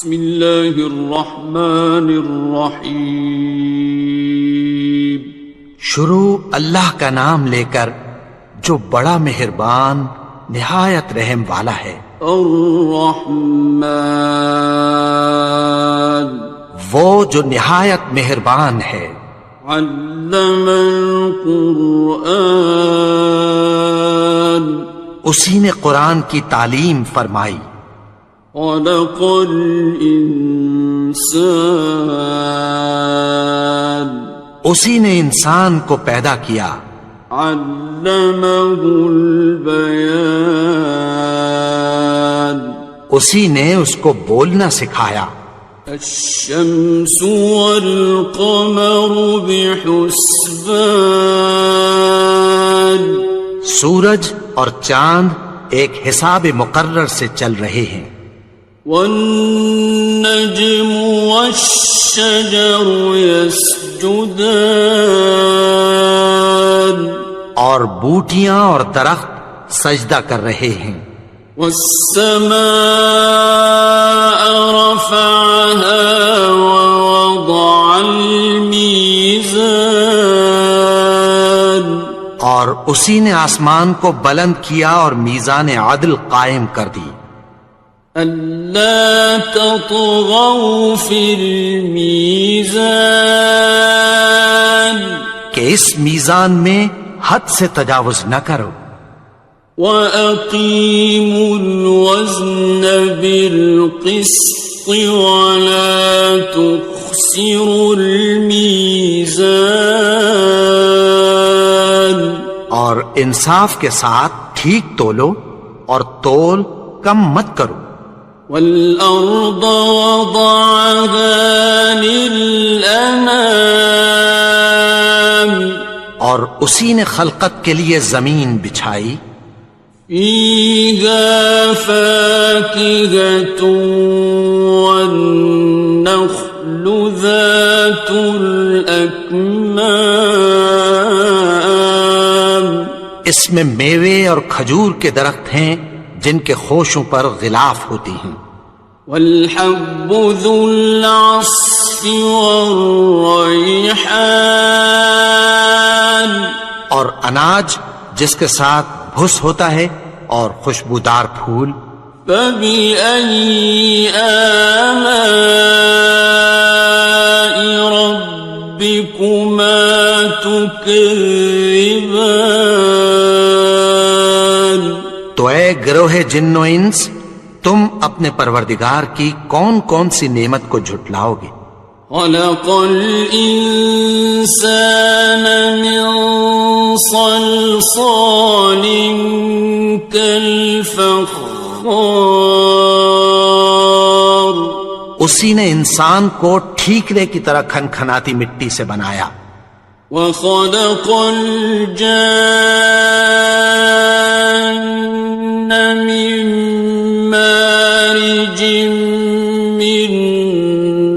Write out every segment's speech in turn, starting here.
بسم اللہ الرحمن الرحیم. شروع اللہ کا نام لے کر جو بڑا مہربان نہایت رحم والا ہے. الرحمن وہ جو نہایت مہربان ہے. علم القرآن اسی نے قرآن کی تعلیم فرمائی. خلق الانسان اسی نے انسان کو پیدا کیا. علمہ البیان اسی نے اس کو بولنا سکھایا. الشمس والقمر بحسبان سورج اور چاند ایک حساب مقرر سے چل رہے ہیں. والنجم والشجر يسجدان اور بوٹیاں اور درخت سجدہ کر رہے ہیں. والسماء رفعها ووضع الميزان اور اسی نے آسمان کو بلند کیا اور میزان عدل قائم کر دی. ألا تطغوا في الميزان کہ اس میزان میں حد سے تجاوز نہ کرو. وَأَقِيمُوا الْوَزْنَ بِالْقِسْطِ وَلَا تُخْسِرُوا الْمِيزَانَ اور انصاف کے ساتھ ٹھیک تولو اور تول کم مت کرو. وَالْأَرْضَ وَضَعَهَا لِلْأَنَامِ اور اسی نے خلقت کے لیے زمین بچھائی. فِيهَا فَاكِهَةٌ وَالنَّخْلُ ذَاتُ الْأَكْمَامِ اس میں میوے اور کھجور کے درخت ہیں جن کے خوشوں پر غلاف ہوتی ہیں. وَالْحَبُّ ذُو الْعَصْفِ وَالرَّيْحَانِ اور اناج جس کے ساتھ بھس ہوتا ہے اور خوشبودار پھول. فَبِأَيِّ آلَاءِ رَبِّكُمَا تُكَذِّبَانِ تو اے گروہ جن و انس تم اپنے پروردگار کی کون کون سی نعمت کو جھٹلاؤ گے. خَلَقَ الْإِنسَانَ مِنْ صَلْصَالٍ كَالْفَخَّارِ اسی نے انسان کو ٹھیکرے کی طرح کھنکھناتی مٹی سے بنایا. وَخَلَقَ الْجَانَّ مِن مَّارِجٍ مِّن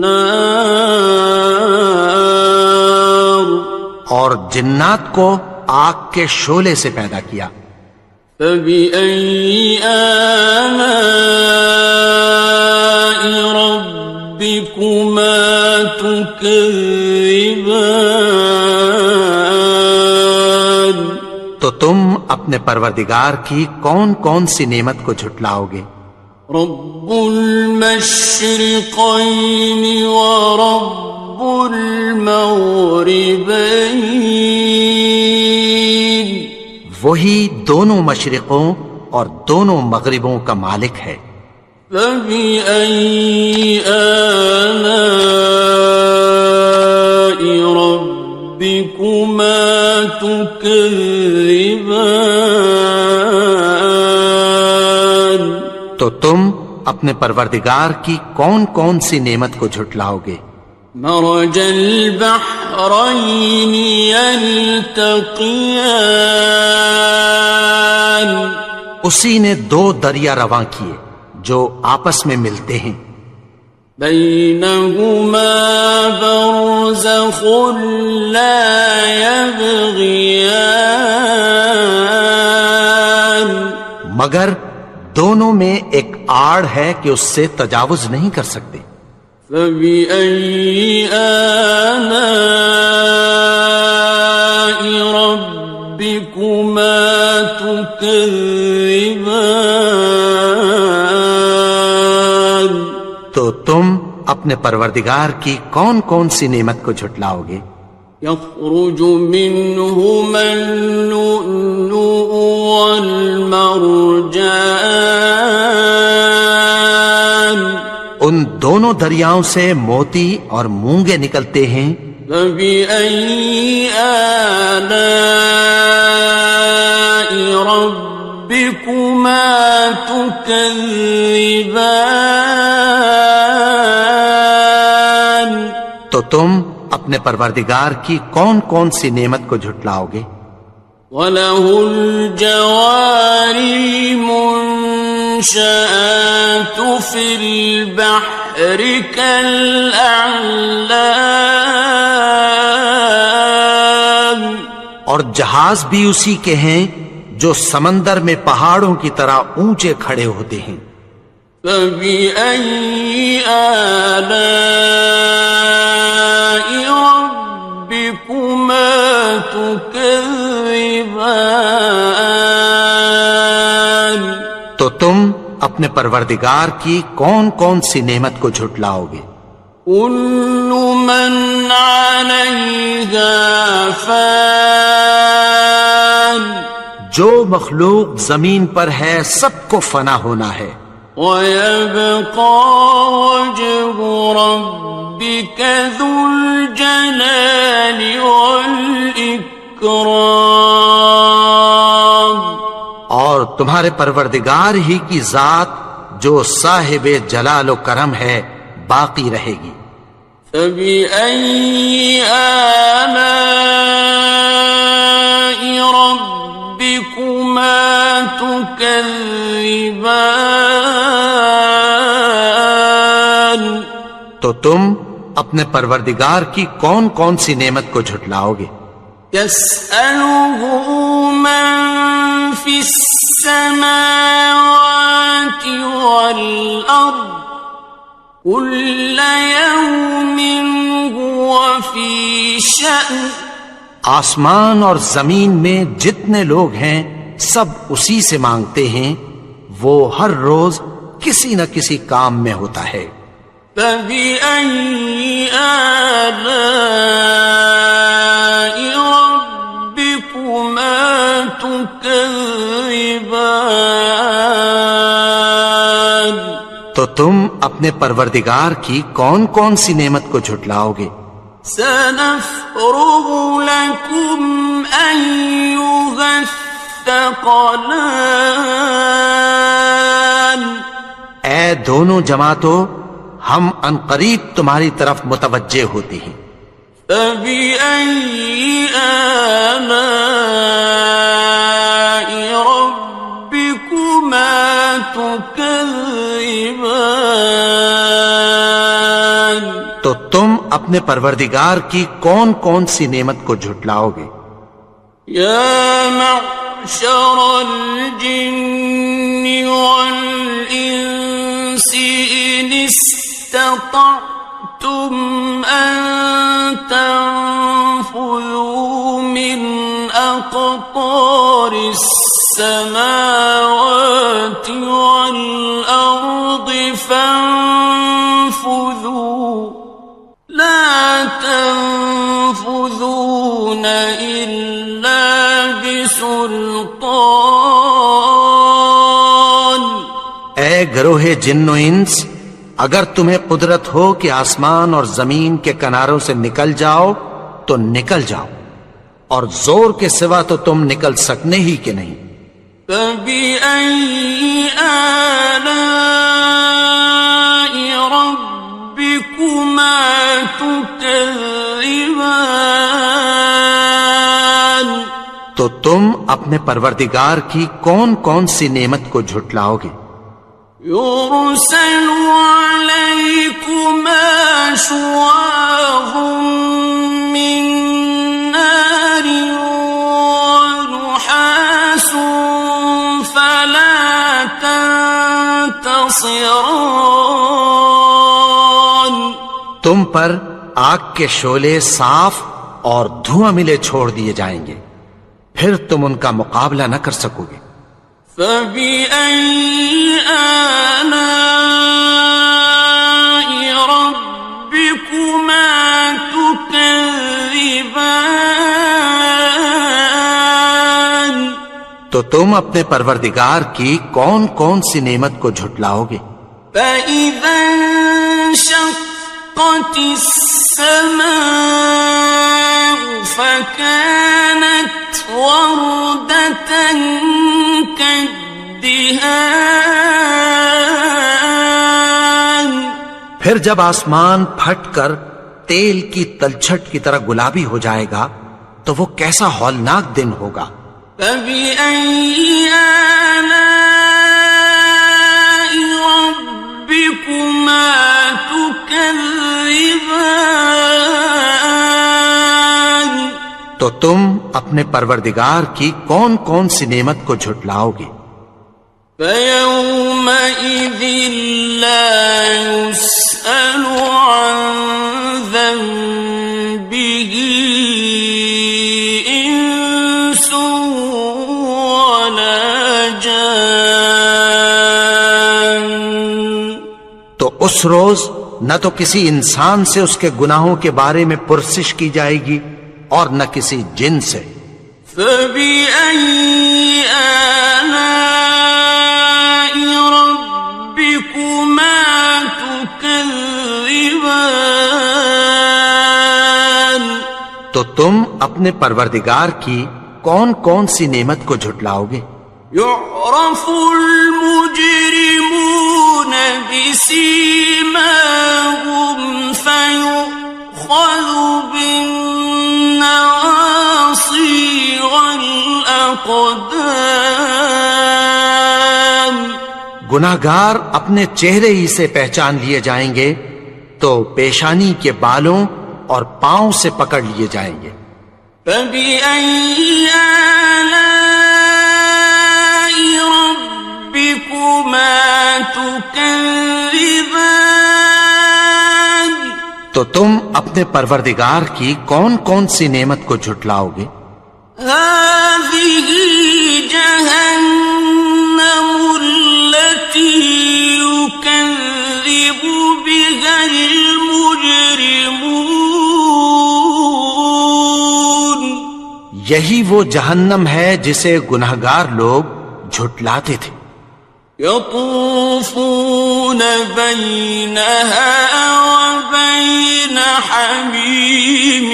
نَّارٍ اور جنات کو آگ کے شعلے سے پیدا کیا. فَبِأَيِّ آلَاءِ رَبِّكُمَا تُكَذِّبَانِ تو تم اپنے پروردگار کی کون کون سی نعمت کو جھٹلاؤ گے. رب المشرقین ورب المغربین وہی دونوں مشرقوں اور دونوں مغربوں کا مالک ہے. فَبِأَيِّ آلَاءِ رَبِّكُمَا تُكَذِّبَانِ تو تم اپنے پروردگار کی کون کون سی نعمت کو جھٹلاؤ گے. مرج البحرین یلتقیان اسی نے دو دریا رواں کیے جو آپس میں ملتے ہیں. بینہما برزخ لا یبغیان مگر دونوں میں ایک آڑ ہے کہ اس سے تجاوز نہیں کر سکتے۔ فبأي آلاء ربكما تكذبان؟ تو تم اپنے پروردگار کی کون کون سی نعمت کو جھٹلاؤ گے؟ يخرج منهما اللؤلؤ والمرجان، ان دونوں دریاؤں سے موتی اور مونگے نکلتے ہیں۔ فبأي آلاء ربكما تكذبان؟ تو تم اپنے پروردگار کی کون کون سی نعمت کو جھٹلاؤ گے؟ وَلَهُ الْجَوَارِ الْمُنشَآتُ فِي الْبَحْرِ كَالْأَعْلَامِ، اور جہاز بھی اسی کے ہیں جو سمندر میں پہاڑوں کی طرح اونچے کھڑے ہوتے ہیں۔ فَبِأَيِّ آلَاءِ رَبِّكُمَا تُكَذِّبَانِ؟ تو تم اپنے پروردگار کی کون کون سی نعمت کو جھٹلاؤ گے؟ كُلُّ مَنْ عَلَيْهَا فَانٍ، جو مخلوق زمین پر ہے سب کو فنا ہونا ہے۔ وَيَبْقَى وَجْهُ رَبِّكَ ذُو الْجَلَالِ وَالْإِكْرَامِ، اور تمہارے پروردگار ہی کی ذات جو صاحب جلال و کرم ہے باقی رہے گی۔ فَبِأَيِّ آلَاءِ رَبِّكُمَا تُكَذِّبَانِ؟ تو تم اپنے پروردگار کی کون کون سی نعمت کو جھٹلاؤ گے؟ يَسْأَلُهُ مَن فِي السَّمَاوَاتِ وَالْأَرْضِ كُلَّ يَوْمٍ هُوَ فِي شَأْنٍ، آسمان اور زمین میں جتنے لوگ ہیں سب اسی سے مانگتے ہیں، وہ ہر روز کسی نہ کسی کام میں ہوتا ہے۔ فَبِأَيِّ آلَاءِ رَبِّكُمَا تُكَذِّبَانِ؟ تو تم اپنے پروردگار کی کون کون سی نعمت کو جھٹلاؤ گے؟ سَنَفْرُغُ لَكُمْ أَيُّهَ الثَّقَلَانِ، اے دونوں جماعتوں، ہم عنقریب تمہاری طرف متوجہ ہوتے ہیں۔ فَبِأَيِّ آلَاءِ رَبِّكُمَا تُكَذِّبَانِ؟ تو تم اپنے پروردگار کی کون کون سی نعمت کو جھٹلاؤ گے؟ يَا مَعْشَرَ الْجِنِّ وَالْإِنسِ إِنِ اسْتَطَعْتُمْ أَن تَنفُذُوا مِنْ أَقْطَارِ السَّمَاوَاتِ وَالْأَرْضِ فَانفُذُوا لَا تَنفُذُونَ إِلَّا بِسُلْطَانٍ۔ اے گروہ جن و انس، اگر تمہیں قدرت ہو کہ آسمان اور زمین کے کناروں سے نکل جاؤ تو نکل جاؤ، اور زور کے سوا تو تم نکل سکنے ہی کہ نہیں۔ فَبِأَيِّ آلَاءِ رَبِّكُمَا تُكَذِّبَانِ؟ تو تم اپنے پروردگار کی کون کون سی نعمت کو جھٹلاؤ گے؟ يُرْسَلُ عَلَيْكُمَا شُوَاظٌ مِّن نَّارٍ وَنُحَاسٌ فَلَا تَنتَصِرَانِ؟ ناصران. تم پر آگ کے شعلے صاف اور دھواں ملے چھوڑ دیے جائیں گے، پھر تم ان کا مقابلہ نہ کر سکو گے۔ فَبِأَيِّ آلَاءِ رَبِّكُمَا تُكَذِّبَانِ. تو تم اپنے پروردگار کی کون کون سی نعمت کو جھٹلاؤ گے؟ فَإِذَا انشَقَّتِ السَّمَاءُ فَكَانَتْ وَرْدَةً كَالدِّهَانِ. پھر جب آسمان پھٹ کر تیل کی تلچھٹ کی طرح گلابی ہو جائے گا تو وہ کیسا ہولناک دن ہوگا۔ فَبِأَيِّ آلَاءِ رَبِّكُمَا تُكَذِّبَانِ. تو تم اپنے پروردگار کی کون کون سی نعمت کو جھٹلاؤ گے؟ فَيَوْمَئِذٍ لَا يُسْأَلُ عَنْ ذَنبِهِ إِنسٌ وَلَا جَانٌ. تو اس روز نہ تو کسی انسان سے اس کے گناہوں کے بارے میں پرسش کی جائے گی اور نہ کسی جن سے۔ فَبِأَيِّ آلَاءِ رَبِّكُمَا تُكَذِّبَانِ. تو تم اپنے پروردگار کی کون کون سی نعمت کو جھٹلاؤ گے؟ يُعْرَفُ الْمُجْرِمُونَ بِسِيمَاهُمْ فَيُؤْخَذُ بِالنَّوَاصِي وَالْأَقْدَامِ. گناہگار اپنے چہرے ہی سے پہچان لیے جائیں گے تو پیشانی کے بالوں اور پاؤں سے پکڑ لیے جائیں گے۔ فَبِأَيِّ آلَاءِ رَبِّكُمَا تُكَذِّبَانِ. تو تم اپنے پروردگار کی کون کون سی نعمت کو جھٹلاؤ گے؟ هَذِهِ جَهَنَّمُ الَّتِي يُكَذِّبُ بِهَا الْمُجْرِمُونَ. یہی وہ جہنم ہے جسے گناہگار لوگ جھٹلاتے تھے۔ يَطُوفُونَ بَيْنَهَا وَبَيْنَ حَمِيمٍ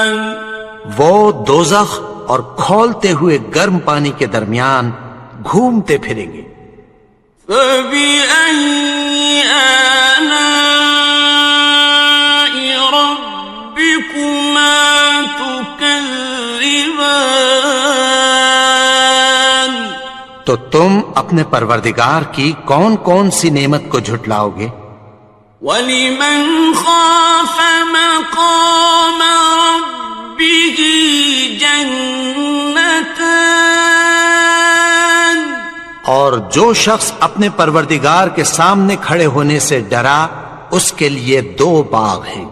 آنٍ. وہ دوزخ اور کھولتے ہوئے گرم پانی کے درمیان گھومتے پھریں گے۔ فَبِأَيِّ آلَاءِ رَبِّكُمَا تُكَذِّبَانِ. تو تم اپنے پروردگار کی کون کون سی نعمت کو جھٹلاؤ گے؟ وَلِمَنْ خَافَ مَقَامَ رَبِّهِ جَنَّتَانِ. اور جو شخص اپنے پروردگار کے سامنے کھڑے ہونے سے ڈرا اس کے لیے 2 باغ ہیں۔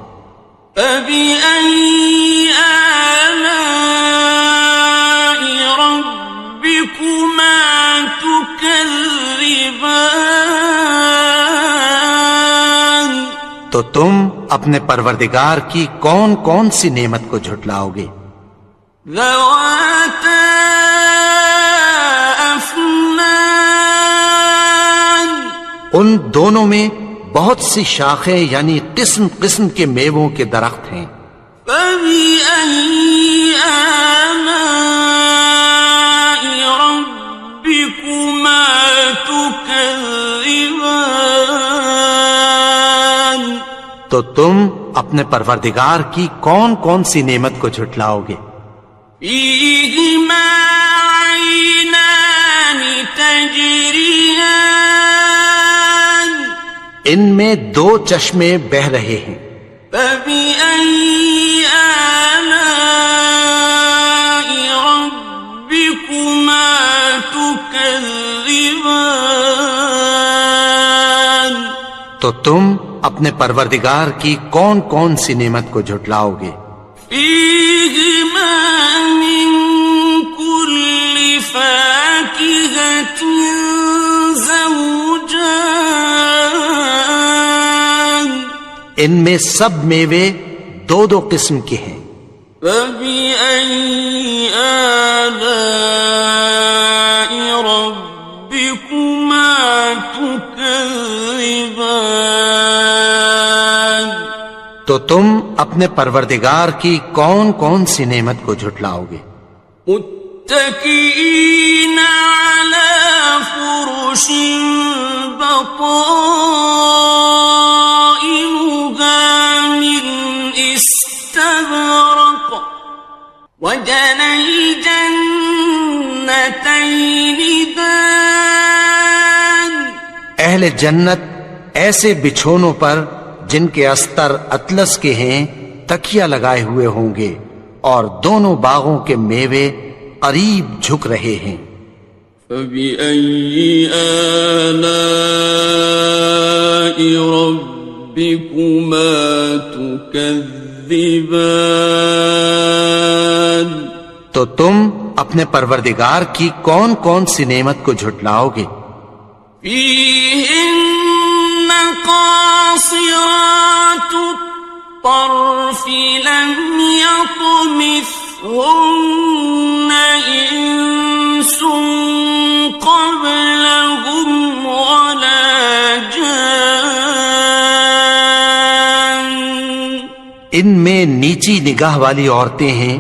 فَبِأَيِّ آلَاءِ رَبِّكُمَا تُكَذِّبَانِ. تو تم اپنے پروردگار کی کون کون سی نعمت کو جھٹلاؤ گے؟ ذَوَاتَا أَفْنَانٍ. ان دونوں میں بہت سی شاخیں یعنی قسم قسم کے میووں کے درخت ہیں۔ فَبِأَيِّ آلَاءِ رَبِّكُمَا تُكَذِّبَانِ. تو تم اپنے پروردگار کی کون کون سی نعمت کو جھٹلاؤ گے؟ فِيهِمَا عَيْنَانِ تَجْرِيَانِ. ان میں 2 چشمے بہ رہے ہیں۔ فَبِأَيِّ آلَاءِ رَبِّكُمَا تُكَذِّبَانِ. تو تم اپنے پروردگار کی کون کون سی نعمت کو جھٹلاؤ گے؟ فیہما من کل فاکہۃ زوجان، ان میں سب میوے دو دو قسم کے ہیں۔ فبأي آلاء ربكما تكذبان، تو تم اپنے پروردگار کی کون کون سی نعمت کو جھٹلاؤ گے؟ متكئين على فرش بطائنها من استبرق، وجنى الجنتين دان، اہل جنت ایسے بچھونوں پر جن کے استر اطلس کے ہیں تکیہ لگائے ہوئے ہوں گے، اور دونوں باغوں کے میوے قریب جھک رہے ہیں۔ فبأي آلاء ربكما تكذبان، تو تم اپنے پروردگار کی کون کون سی نعمت کو جھٹلاؤ گے؟ فيهن قاصرات الطرف لم يطمثهن إنس قبلهم ولا جان، ان میں نیچی نگاہ والی عورتیں ہیں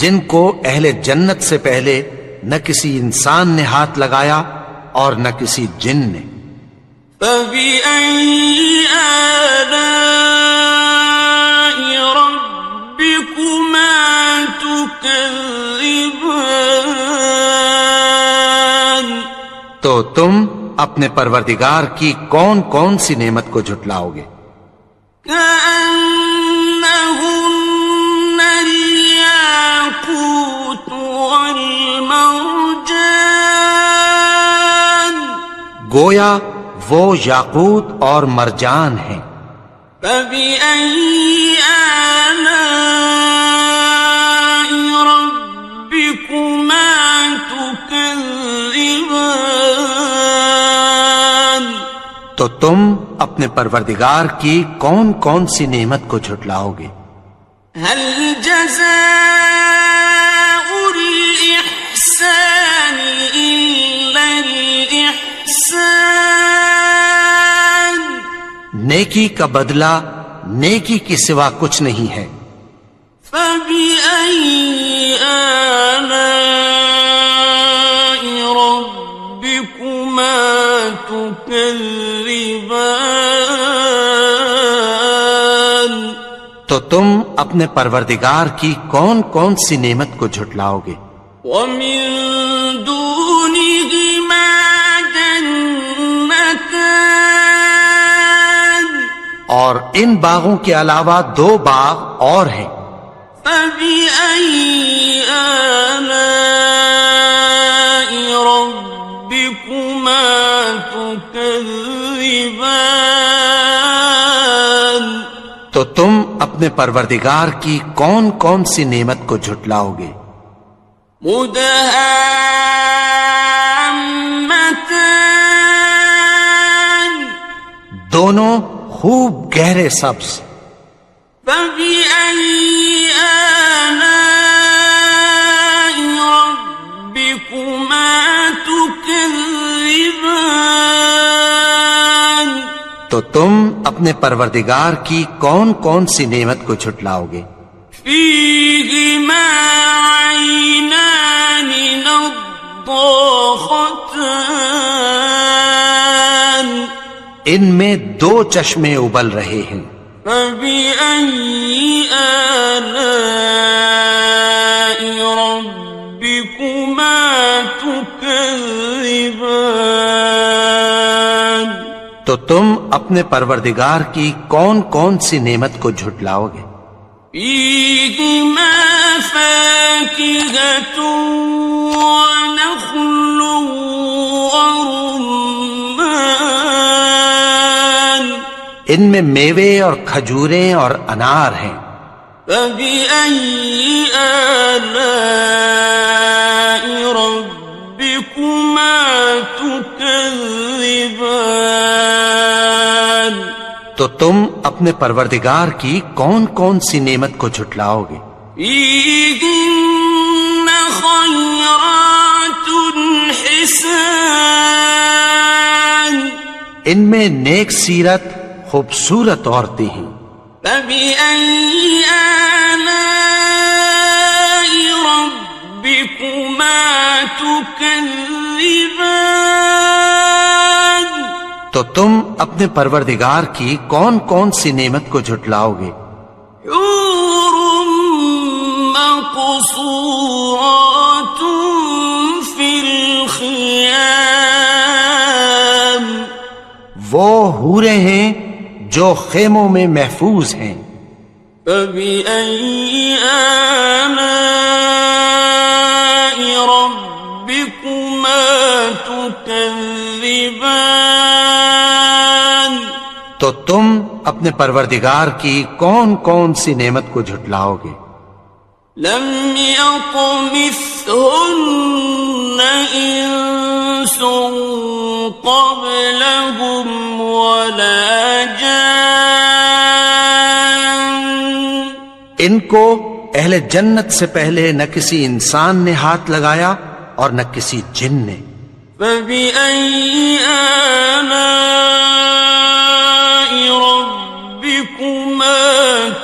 جن کو اہل جنت سے پہلے نہ کسی انسان نے ہاتھ لگایا اور نہ کسی جن نے۔ فبأي آلاء ربكما تكذبان، تو تم اپنے پروردگار کی کون کون سی نعمت کو جھٹلاؤ گے؟ كأنهن الياقوت والمرجان، گویا وہ یاقوت اور مرجان ہیں۔ فبأي آلاء ربكما تكذبان، تو تم اپنے پروردگار کی کون کون سی نعمت کو جھٹلاؤ گے؟ هل جزاء الإحسان إلا الإحسان، نیکی کا بدلہ نیکی کے سوا کچھ نہیں ہے۔ فبأي آلاء ربكما تكذبان، تو تم اپنے پروردگار کی کون کون سی نعمت کو جھٹلاؤ گے؟ ومن دونهما جنتان، اور ان باغوں کے علاوہ دو باغ اور ہیں۔ فبأي آلاء ربكما تكذبان، تو تم اپنے پروردگار کی کون کون سی نعمت کو جھٹلاؤ گے؟ مدهامتان، دونوں خوب گہرے سبز۔ فبأي آلاء ربكما تكذبان، تو تم اپنے پروردگار کی کون کون سی نعمت کو جھٹلاؤ گے؟ فيهما عينان نضاختان، ان میں دو چشمے ابل رہے ہیں۔ فبأي آلاء ربكما تكذبان، تو تم اپنے پروردگار کی کون کون سی نعمت کو جھٹلاؤ گے؟ فيهما فاكهة ونخل ورمان، ان میں میوے اور کھجوریں اور انار ہیں۔ فبأي آلاء ربكما تكذبان؟ تو تم اپنے پروردگار کی کون کون سی نعمت کو جھٹلاؤ گے؟ فيهن خيرات حسان، ان میں نیک سیرت خوبصورت عورتیں ہیں۔ فبأي آلاء ربكما تكذبان؟ تو تم اپنے پروردگار کی کون کون سی نعمت کو جھٹلاؤ گے؟ حور مقصورات في الخيام، وہ حوریں ہیں جو خیموں میں محفوظ ہیں۔ فبأي آلاء ربكما تكذبان؟ تو تم اپنے پروردگار کی کون کون سی نعمت کو جھٹلاؤ گے؟ لم يطمثهن إنس قبلهم ولا جان، ان کو اہل جنت سے پہلے نہ کسی انسان نے ہاتھ لگایا اور نہ کسی جن نے۔ فبأي آلاء ربكما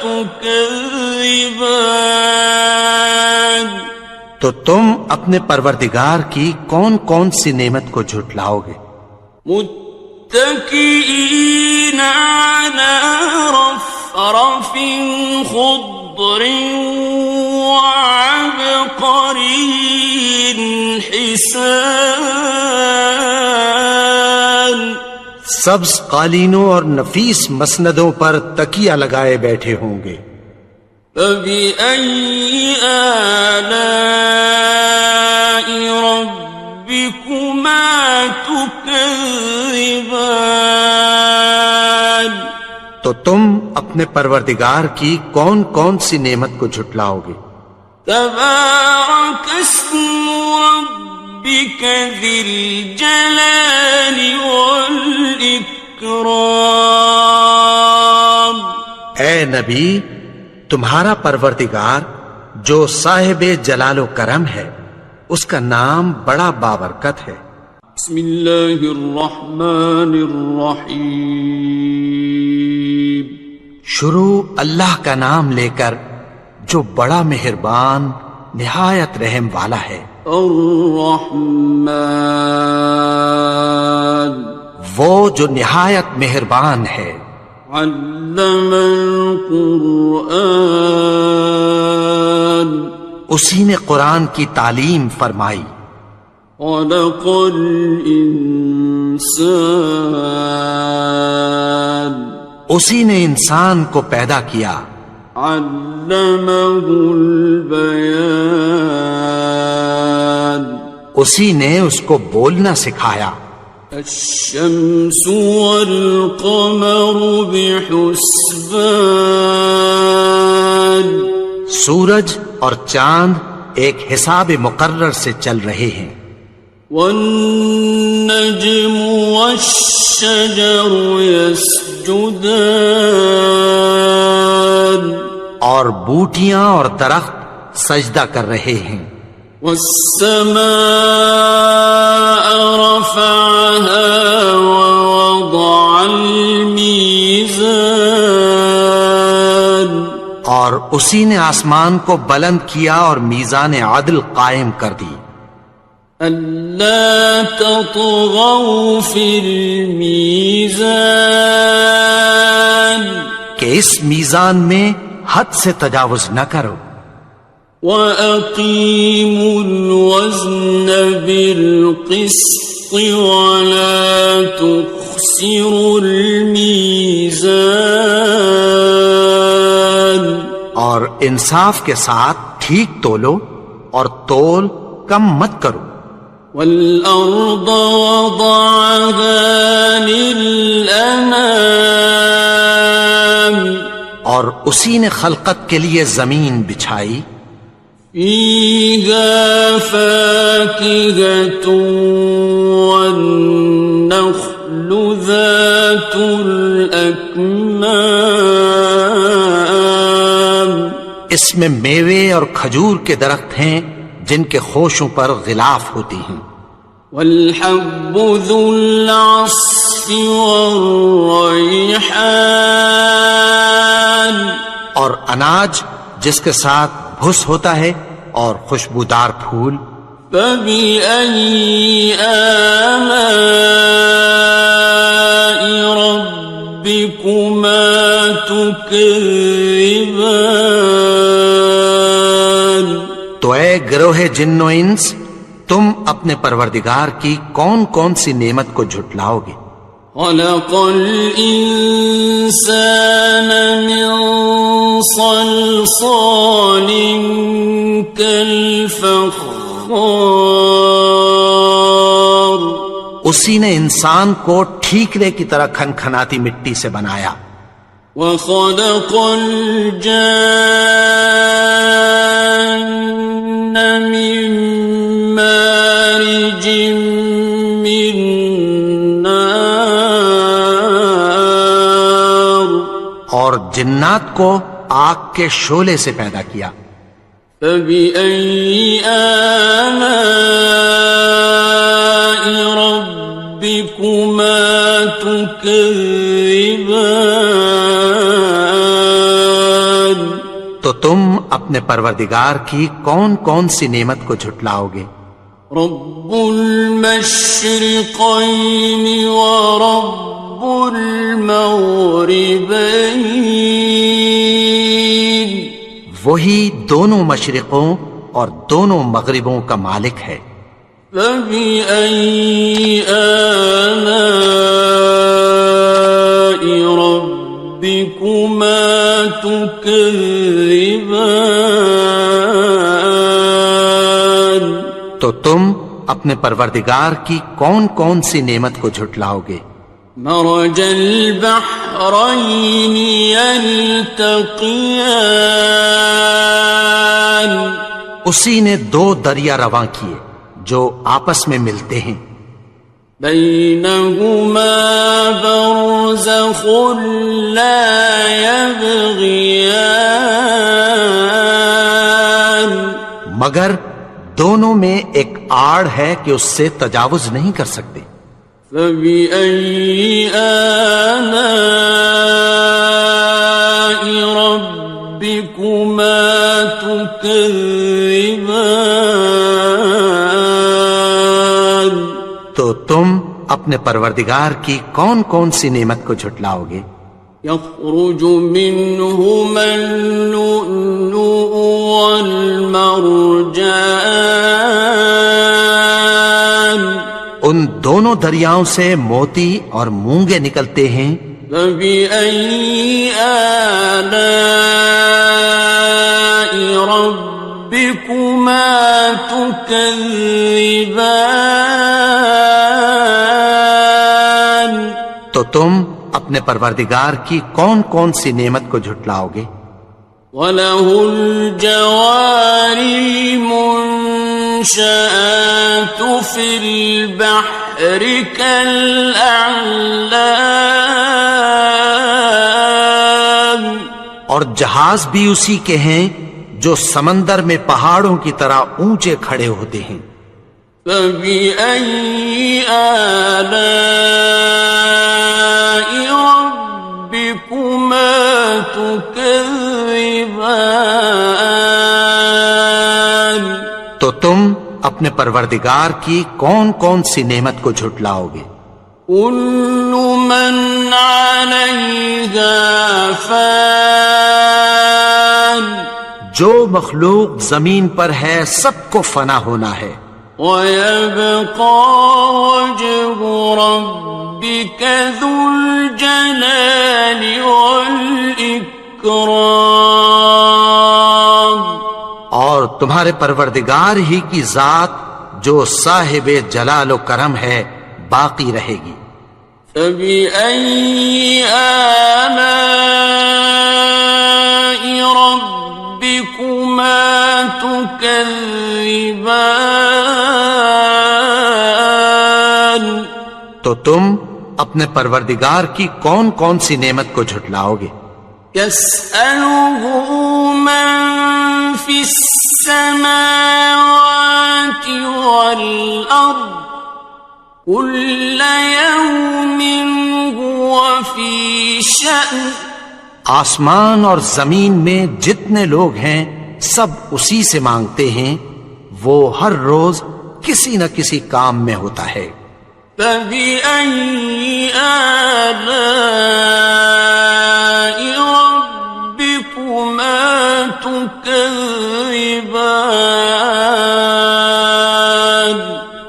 تكذبان؟ تو تم اپنے پروردگار کی کون کون سی نعمت کو جھٹلاؤ گے؟ متكئين على رفرف خضر وعبقري حسان، سبز قالینوں اور نفیس مسندوں پر تکیہ لگائے بیٹھے ہوں گے۔ فبأي آلاء ربكما تكذبان؟ تو تم اپنے پروردگار کی کون کون سی نعمت کو جھٹلاؤ گے؟ تبارك اسم ربك ذي الجلال والإكرام۔ اے نبی، تمہارا پروردگار جو صاحب جلال و کرم ہے، اس کا نام بڑا بابرکت ہے۔ بسم اللہ الرحمن الرحیم، شروع اللہ کا نام لے کر جو بڑا مہربان نہایت رحم والا ہے۔ الرحمن، وہ جو نہایت مہربان ہے۔ علم القرآن، اسی نے قرآن کی تعلیم فرمائی۔ خلق الانسان، اسی نے انسان کو پیدا کیا۔ علمہ البیان، اسی نے اس کو بولنا سکھایا۔ الشمس والقمر بحسبان، سورج اور چاند ایک حساب مقرر سے چل رہے ہیں۔ والنجم والشجر يسجدان، اور بوٹیاں اور درخت سجدہ کر رہے ہیں۔ والسماء رفعها ووضع الميزان، اور اسی نے آسمان کو بلند کیا اور میزان عدل قائم کر دی۔ ألا تطغوا في الميزان، کہ اس میزان میں حد سے تجاوز نہ کرو۔ وَأَقِيمُوا الْوَزْنَ بِالْقِسْطِ وَلَا تُخْسِرُوا الْمِيزَانَ، اور انصاف کے ساتھ ٹھیک تولو اور تول کم مت کرو۔ وَالْأَرْضَ وَضَعَهَا لِلْأَنَامِ، اور اسی نے خلقت کے لیے زمین بچھائی، فيها فاكهة والنخل ذات الأكمام، اس میں میوے اور کھجور کے درخت ہیں جن کے خوشوں پر غلاف ہوتی ہیں، والحب ذو العصف والریحان، اور اناج جس کے ساتھ بھس ہوتا ہے اور خوشبودار پھول، فبأي آلاء ربكما تكذبان۔ تو اے گروہ جن و انس، تم اپنے پروردگار کی کون کون سی نعمت کو جھٹلاؤ گے؟ خلق الإنسان من صلصال كالفخار، اسی نے انسان کو ٹھیکرے کی طرح کھنکھناتی مٹی سے بنایا، وخلق الجان من مارج من نار، اور جنات کو آگ کے شعلے سے پیدا کیا، فبأي آلاء ربكما تكذبان۔ تو تم اپنے پروردگار کی کون کون سی نعمت کو جھٹلاؤ گے؟ رب المشرقين ورب المغربين، وہی دونوں مشرقوں اور دونوں مغربوں کا مالک ہے، فبأي آلاء ربكما تكذبان۔ تو تم اپنے پروردگار کی کون کون سی نعمت کو جھٹلاؤ گے؟ مرج البحرين يلتقيان، اسی نے دو دریا رواں کیے جو آپس میں ملتے ہیں، بينهما برزخ لا يبغيان، مگر دونوں میں ایک آڑ ہے کہ اس سے تجاوز نہیں کر سکتے، فبأي آلاء ربكما تكذبان۔ تو تم اپنے پروردگار کی کون کون سی نعمت کو جھٹلاؤ گے؟ يخرج منهما اللؤلؤ والمرجان، ان دونوں دریاؤں سے موتی اور مونگے نکلتے ہیں، فبأي آلاء ربكما تكذبان۔ تو تم اپنے پروردگار کی کون کون سی نعمت کو جھٹلاؤ گے؟ وَلَهُ الْجَوَارِ الْمُنشَآتُ فِي الْبَحْرِ كَالْأَعْلَامِ، اور جہاز بھی اسی کے ہیں جو سمندر میں پہاڑوں کی طرح اونچے کھڑے ہوتے ہیں، فَبِأَيِّ آلَاءِ رَبِّكُمَا تُكَذِّبَانِ۔ تو تم اپنے پروردگار کی کون کون سی نعمت کو جھٹلاؤ گے؟ كل من عليها فان، جو مخلوق زمین پر ہے سب کو فنا ہونا ہے، ويبقى وجه ربك ذو الجلال والإكرام، اور تمہارے پروردگار ہی کی ذات جو صاحب جلال و کرم ہے باقی رہے گی۔ فبأي آلاء تكذبان تو تم اپنے پروردگار کی کون کون سی نعمت کو جھٹلاؤ گے؟ يسأله من في السماوات والأرض كل يوم هو في شأن آسمان اور زمین میں جتنے لوگ ہیں سب اسی سے مانگتے ہیں، وہ ہر روز کسی نہ کسی کام میں ہوتا ہے۔ فبأي آلاء ربكما تكذبان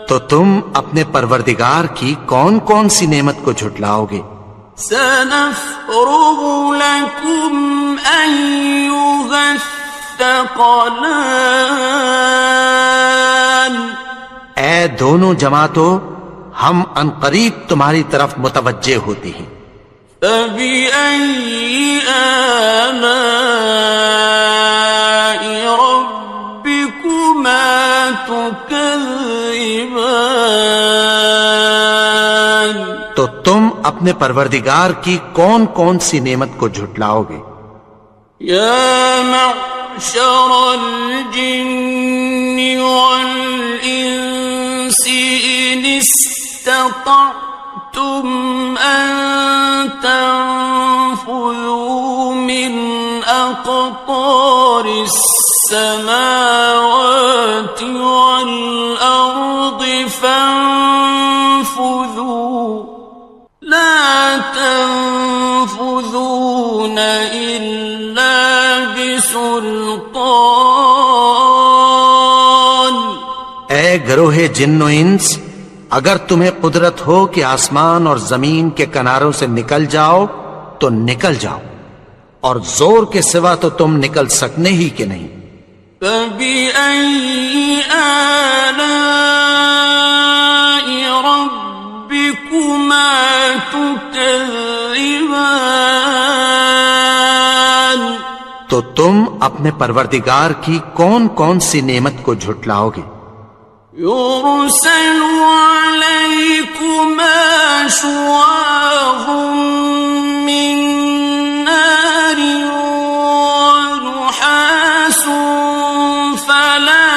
تو تم اپنے پروردگار کی کون کون سی نعمت کو جھٹلاؤ گے؟ سنفرغ لكم أيها الثقلان اے دونوں جماعتوں، ہم عنقریب تمہاری طرف متوجہ ہوتے ہیں۔ فبأي آلاء ربكما تكذبان تو تم اپنے پروردگار کی کون کون سی نعمت کو جھٹلاؤ گے؟ يا معشر الجن والإنس إن استطعتم أن تنفذوا من أقطار السماوات والأرض فانفذوا لا تنفذون إلا بسلطان اے گروہ جن و انس، اگر تمہیں قدرت ہو کہ آسمان اور زمین کے کناروں سے نکل جاؤ تو نکل جاؤ، اور زور کے سوا تو تم نکل سکنے ہی کہ نہیں۔ فبأي آلاء ربكما تكذبان تو تم اپنے پروردگار کی کون کون سی نعمت کو جھٹلاؤ گے؟ يرسل عليكما شواظ من نار ونحاس فلا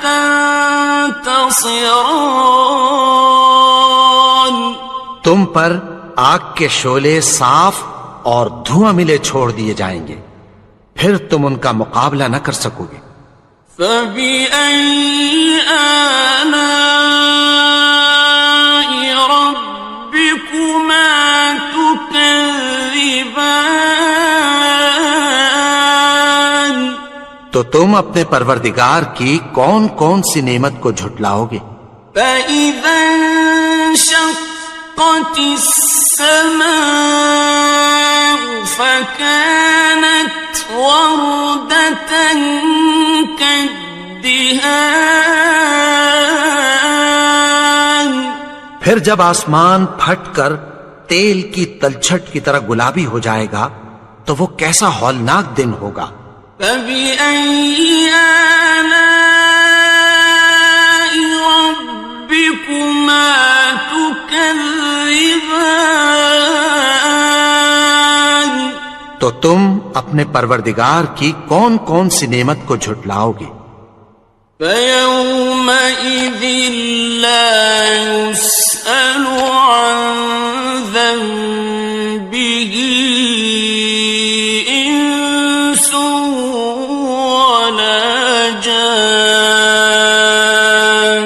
تنتصران تم پر آگ کے شعلے صاف اور دھواں ملے چھوڑ دیے جائیں گے، پھر تم ان کا مقابلہ نہ کر سکو گے۔ فبأي آلاء ربكما تكذبان تو تم اپنے پروردگار کی کون کون سی نعمت کو جھٹلاؤ گے؟ فإذا انشقت السماء فكانت وردة كالدهان پھر جب آسمان پھٹ کر تیل کی تلچھٹ کی طرح گلابی ہو جائے گا تو وہ کیسا ہولناک دن ہوگا۔ فبأي آلاء ربكما تكذبان تو تم اپنے پروردگار کی کون کون سی نعمت کو جھٹلاؤ گے؟ فيومئذ لا يسأل عن ذنبه إنس ولا جان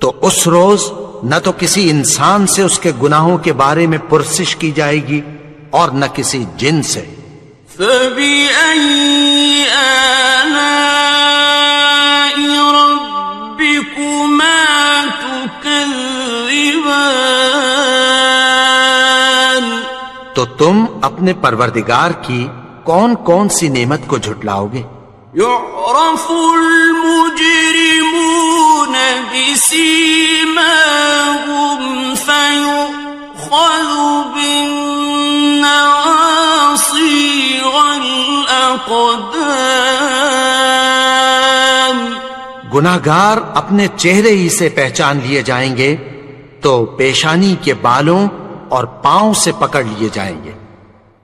تو اس روز نہ تو کسی انسان سے اس کے گناہوں کے بارے میں پرسش کی جائے گی اور نہ کسی جن سے۔ فبأي آلاء ربكما تكذبان تو تم اپنے پروردگار کی کون کون سی نعمت کو جھٹلاؤ گے؟ يعرف المجرمون بسيماهم فيؤخذ بالنواصي والأقدام گناہگار اپنے چہرے ہی سے پہچان لیے جائیں گے تو پیشانی کے بالوں اور پاؤں سے پکڑ لیے جائیں گے۔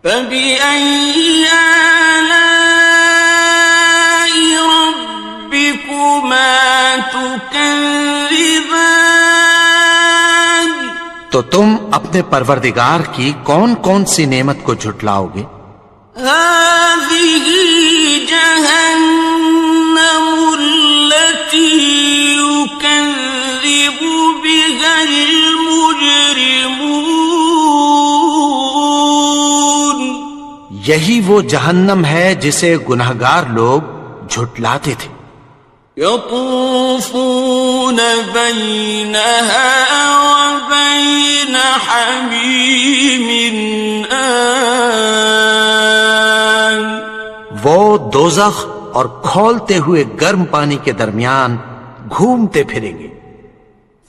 فَبِأَيِّ آلَاءِ رَبِّكُمَا تُكَذِّبَانِ؟ تو تم اپنے پروردگار کی کون کون سی نعمت کو جھٹلاؤ گے؟ هَٰذِهِ جَهَنَّمُ الَّتِي يُكَذِّبُ بِهَا الْمُجْرِمُونَ۔ یہی وہ جہنم ہے جسے گناہگار لوگ جھٹلاتے تھے۔ يطوفون بينها وبين حميم آن۔ وہ دوزخ اور کھولتے ہوئے گرم پانی کے درمیان گھومتے پھریں گے۔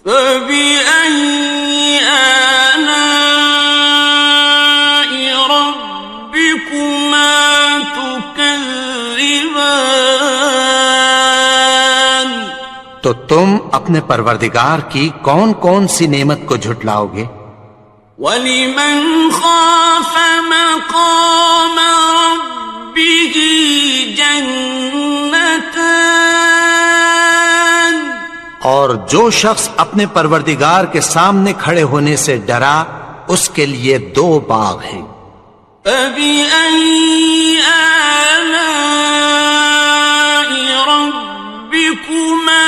فَبِأَيِّ آلَاءِ رَبِّكُمَا تُكَذِّبَانِ؟ تو تم اپنے پروردگار کی کون کون سی نعمت کو جھٹلاؤ گے؟ وَلِمَنْ خَافَ مَقَامَ رَبِّهِ جَنَّتَانِ؟ اور جو شخص اپنے پروردگار کے سامنے کھڑے ہونے سے ڈرا اس کے لیے 2 باغ ہیں۔ فَبِأَيِّ آلَاءِ رَبِّكُمَا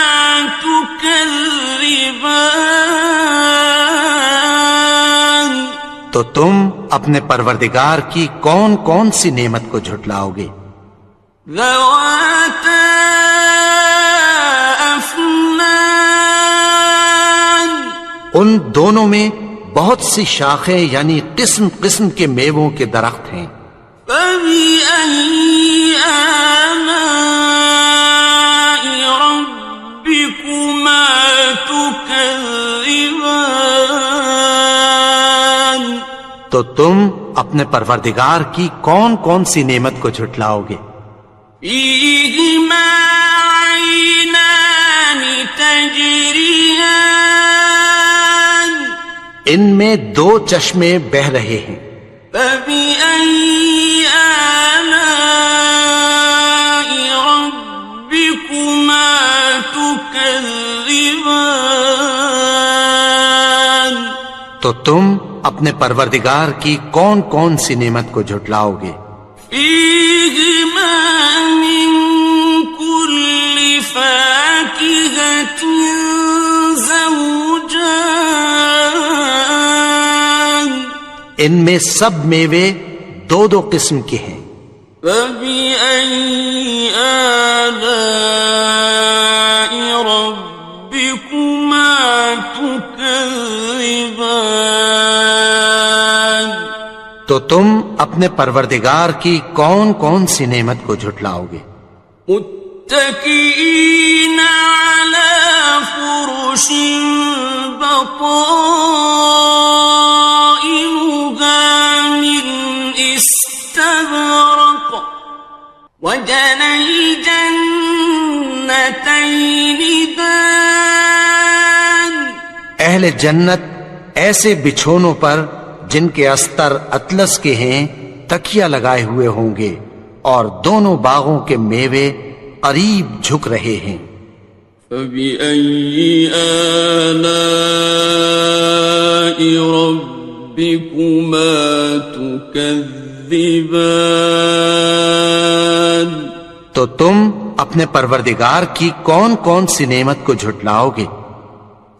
تُكَذِّبَانِ؟ تو تم اپنے پروردگار کی کون کون سی نعمت کو جھٹلاؤ گے؟ ذَوَاتَا أَفْنَانٍ؟ ان دونوں میں بہت سی شاخیں یعنی قسم قسم کے میووں کے درخت ہیں۔ فَبِأَيِّ آلَاءِ رَبِّكُمَا تُكَذِّبَانِ؟ تو تم اپنے پروردگار کی کون کون سی نعمت کو جھٹلاؤ گے؟ فِيهِمَا عَيْنَانِ تَجْرِيَانِ؟ ان میں 2 چشمے بہ رہے ہیں۔ فَبِأَيِّ آلَاءِ رَبِّكُمَا تُكَذِّبَانِ؟ تو تم اپنے پروردگار کی کون کون سی نعمت کو جھٹلاؤ گے؟ فِيهِمَا مِن كُلِّ فَاكِهَةٍ زَوْجَانِ؟ ان میں سب میوے 2 قسم کے ہیں۔ فَبِأَيِّ آلَاءِ رَبِّكُمَا تُكَذِّبَانِ؟ تو تم اپنے پروردگار کی کون کون سی نعمت کو جھٹلاؤ گے؟ متكئين على فرش بطائنها من استبرق وجنى الجنتين دان۔ اہل جنت ایسے بچھونوں پر جن کے استر اطلس کے ہیں تکیہ لگائے ہوئے ہوں گے اور دونوں باغوں کے میوے قریب جھک رہے ہیں۔ فَبِأَيِّ آلَاءِ رَبِّكُمَا تُكَذِّبَانِ؟ تو تم اپنے پروردگار کی کون کون سی نعمت کو جھٹلاؤ گے؟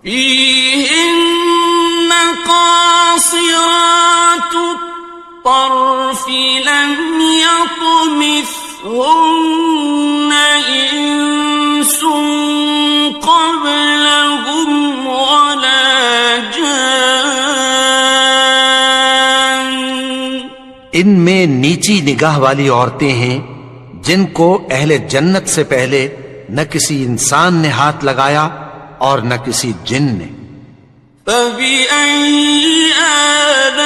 فِيهِنَّ قَاصِرَاتُ الطَّرْفِ لَمْ يَطْمِثْهُنَّ إِنسٌ قَبْلَهُمْ وَلَا جَانٌّ۔ ان میں نیچی نگاہ والی عورتیں ہیں جن کو اہل جنت سے پہلے نہ کسی انسان نے ہاتھ لگایا اور نہ کسی جن نے۔ فَبِأَيِّ آلَاءِ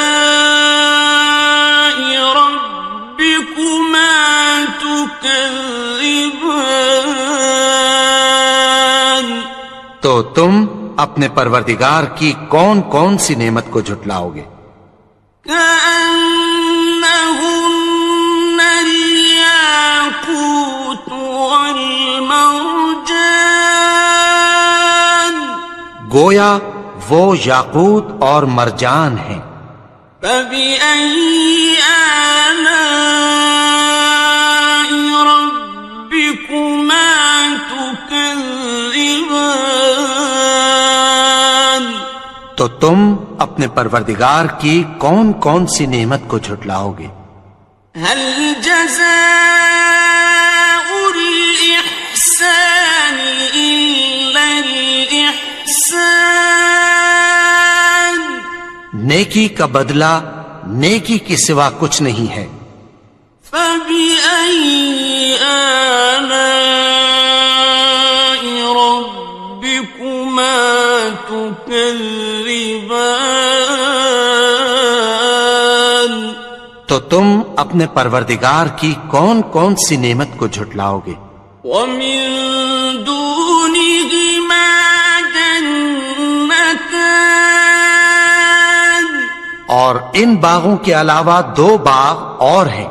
رَبِّكُمَا تُكَذِّبَانِ؟ تو تم اپنے پروردگار کی کون کون سی نعمت کو جھٹلاؤ گے؟ كأنهن الياقوت والمرجان گویا وہ یاقوت اور مرجان ہیں۔ فبأي آلاء ربكما تكذبان تو تم اپنے پروردگار کی کون کون سی نعمت کو جھٹلاؤ گے؟ هل جزاء الإحسان إلا الإحسان نیکی کا بدلہ نیکی کے سوا کچھ نہیں ہے۔ فبأي آلاء ربكما تكذبان تو تم اپنے پروردگار کی کون کون سی نعمت کو جھٹلاؤ گے؟ ومن دونهما جنتان اور ان باغوں کے علاوہ دو باغ اور ہیں۔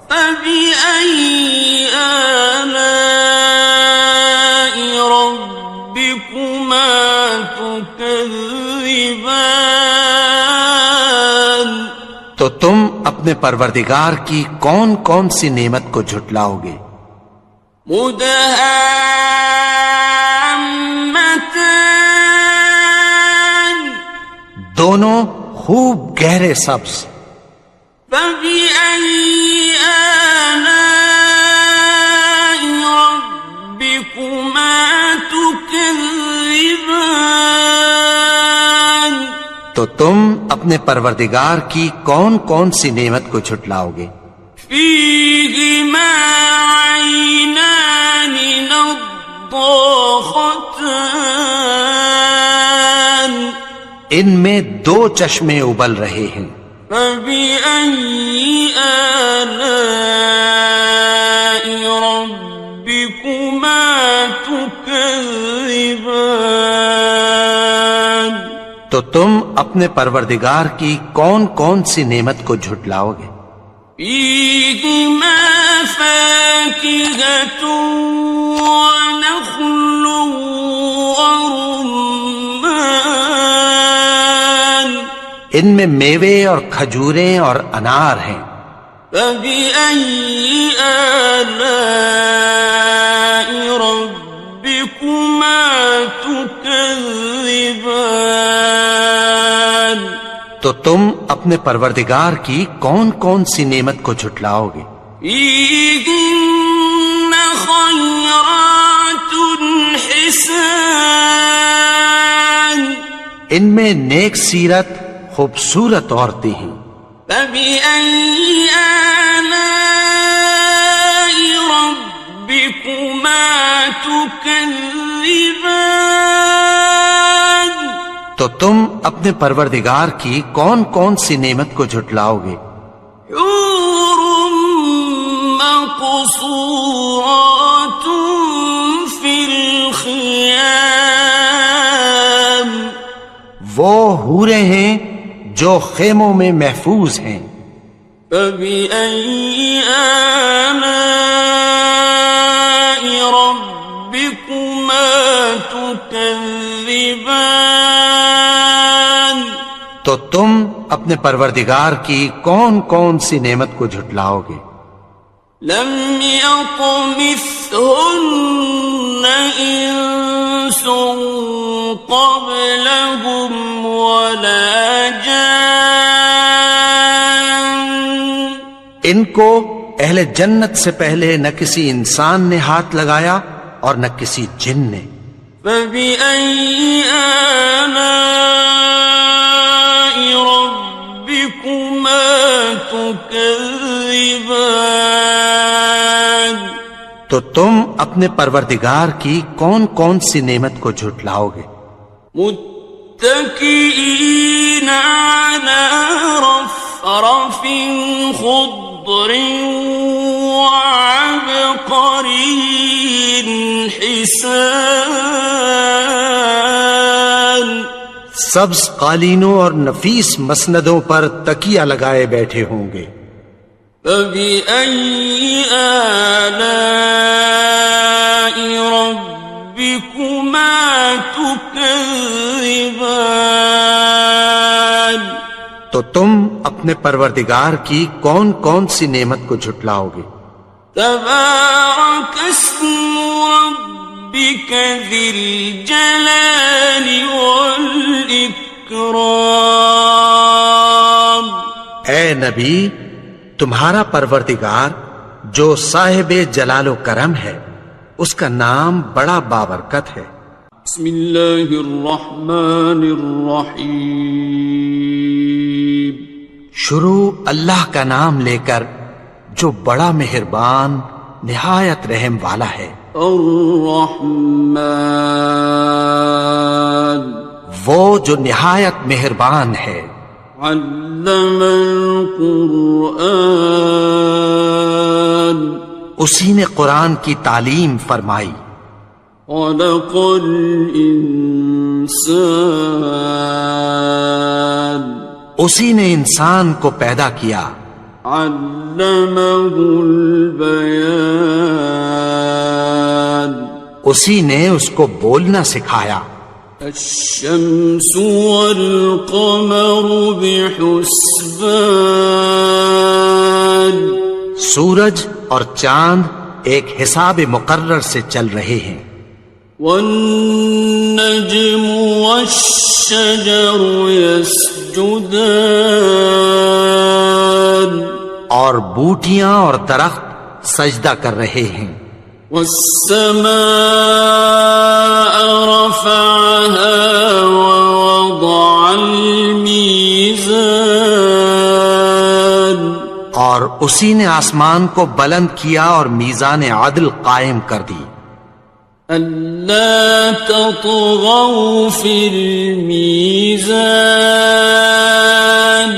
فبأي آلاء ربكما تكذبان تو تم اپنے پروردگار کی کون کون سی نعمت کو جھٹلاؤ گے؟ مدهامتان دونوں خوب گہرے سبز۔ فبأي آلاء ربكما تكذبان تو تم اپنے پروردگار کی کون کون سی نعمت کو جھٹلاؤ گے؟ فيهما عينان نضاختان ان میں دو چشمے ابل رہے ہیں۔ فبأي آلاء ربكما تكذبان تو تم اپنے پروردگار کی کون کون سی نعمت کو جھٹلاؤ گے؟ فيهما فاكهة ونخل ورمان ان میں میوے اور کھجوریں اور انار ہیں۔ فبأي آلاء ربكما تكذبان تو تم اپنے پروردگار کی کون کون سی نعمت کو جھٹلاؤ گے؟ فيهن خيرات حسان ان میں نیک سیرت خوبصورت عورتیں ہیں۔ فبأي آلاء ربكما تكذبان تو تم اپنے پروردگار کی کون کون سی نعمت کو جھٹلاؤ گے؟ حور مقصورات في الخيام وہ حوریں ہیں جو خیموں میں محفوظ ہیں۔ فبأي آلاء ربكما تكذبان تو تم اپنے پروردگار کی کون کون سی نعمت کو جھٹلاؤ گے؟ لم يطمثهن إنس قبلهم ولا جان ان کو اہل جنت سے پہلے نہ کسی انسان نے ہاتھ لگایا اور نہ کسی جن نے۔ فبأي آلاء ربكما تكذبان تو تم اپنے پروردگار کی کون کون سی نعمت کو جھٹلاؤ گے؟ متكئين على رفرف خضر وعبقري حسان سبز قالینوں اور نفیس مسندوں پر تکیہ لگائے بیٹھے ہوں گے. فَبِأَيِّ آلَاءِ رَبِّكُمَا تُكَذِّبَانِ. تو تم اپنے پروردگار کی کون کون سی نعمت کو جھٹلاؤ گے؟ تبارك اسم ربك ذي الجلال والإكرام. اے نبی، تمہارا پروردگار جو صاحب جلال و کرم ہے، اس کا نام بڑا بابرکت ہے. بسم اللہ الرحمن الرحیم. شروع اللہ کا نام لے کر جو بڑا مہربان نہایت رحم والا ہے. الرحمن، وہ جو نہایت مہربان ہے. علم القرآن، اسی نے قرآن کی تعلیم فرمائی. خلق الانسان، اسی نے انسان کو پیدا کیا. علمہ البیان، اسی نے اس کو بولنا سکھایا. الشمس والقمر بحسبان، سورج اور چاند ایک حساب مقرر سے چل رہے ہیں. والنجم والشجر يسجدان، اور بوٹیاں اور درخت سجدہ کر رہے ہیں. والسماء رفعها ووضع الميزان، اور اسی نے آسمان کو بلند کیا اور میزان عدل قائم کر دی. ألا تطغوا في الميزان،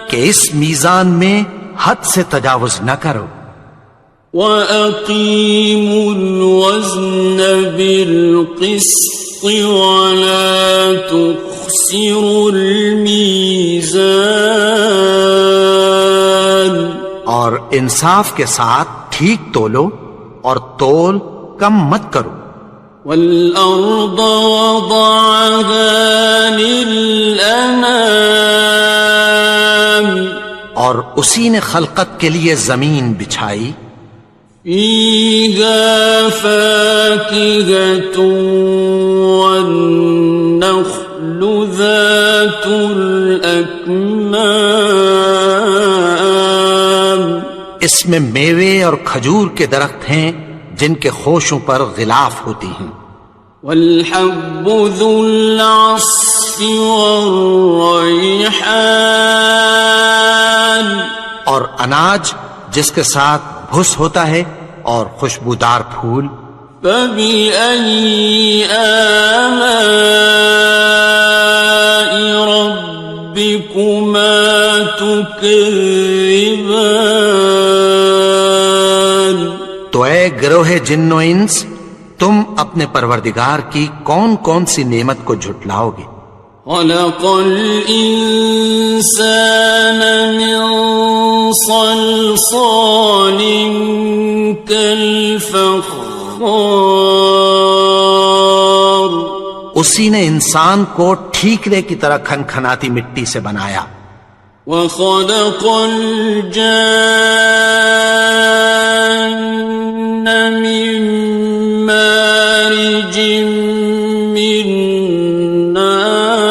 کہ اس میزان میں حد سے تجاوز نہ کرو. وَأَقِيمُوا الْوَزْنَ بِالْقِسْطِ وَلَا تُخْسِرُوا الْمِيزَانَ، اور انصاف کے ساتھ ٹھیک تولو اور تول کم مت کرو. وَالْأَرْضَ وَضَعَهَا لِلْأَنَامِ، اور اسی نے خلقت کے لیے زمین بچھائی. فِيهَا فَاكِهَةٌ وَالنَّخْلُ ذَاتُ الْأَكْمَامِ، اس میں میوے اور کھجور کے درخت ہیں جن کے خوشوں پر غلاف ہوتی ہیں. وَالْحَبُّ ذُو الْعَصْفِ وَالرَّيْحَانِ، اور اناج جس کے ساتھ بھس ہوتا ہے اور خوشبودار پھول. فَبِأَيِّ آلَاءِ رَبِّكُمَا تُكَذِّبَانِ. تو اے گروہ جن و انس، تم اپنے پروردگار کی کون کون سی نعمت کو جھٹلاؤ گے؟ خلق الإنسان من صلصال كالفخار، اسی نے انسان کو ٹھیکرے کی طرح کھنکھناتی مٹی سے بنایا. وخلق الجان من مارج من نار،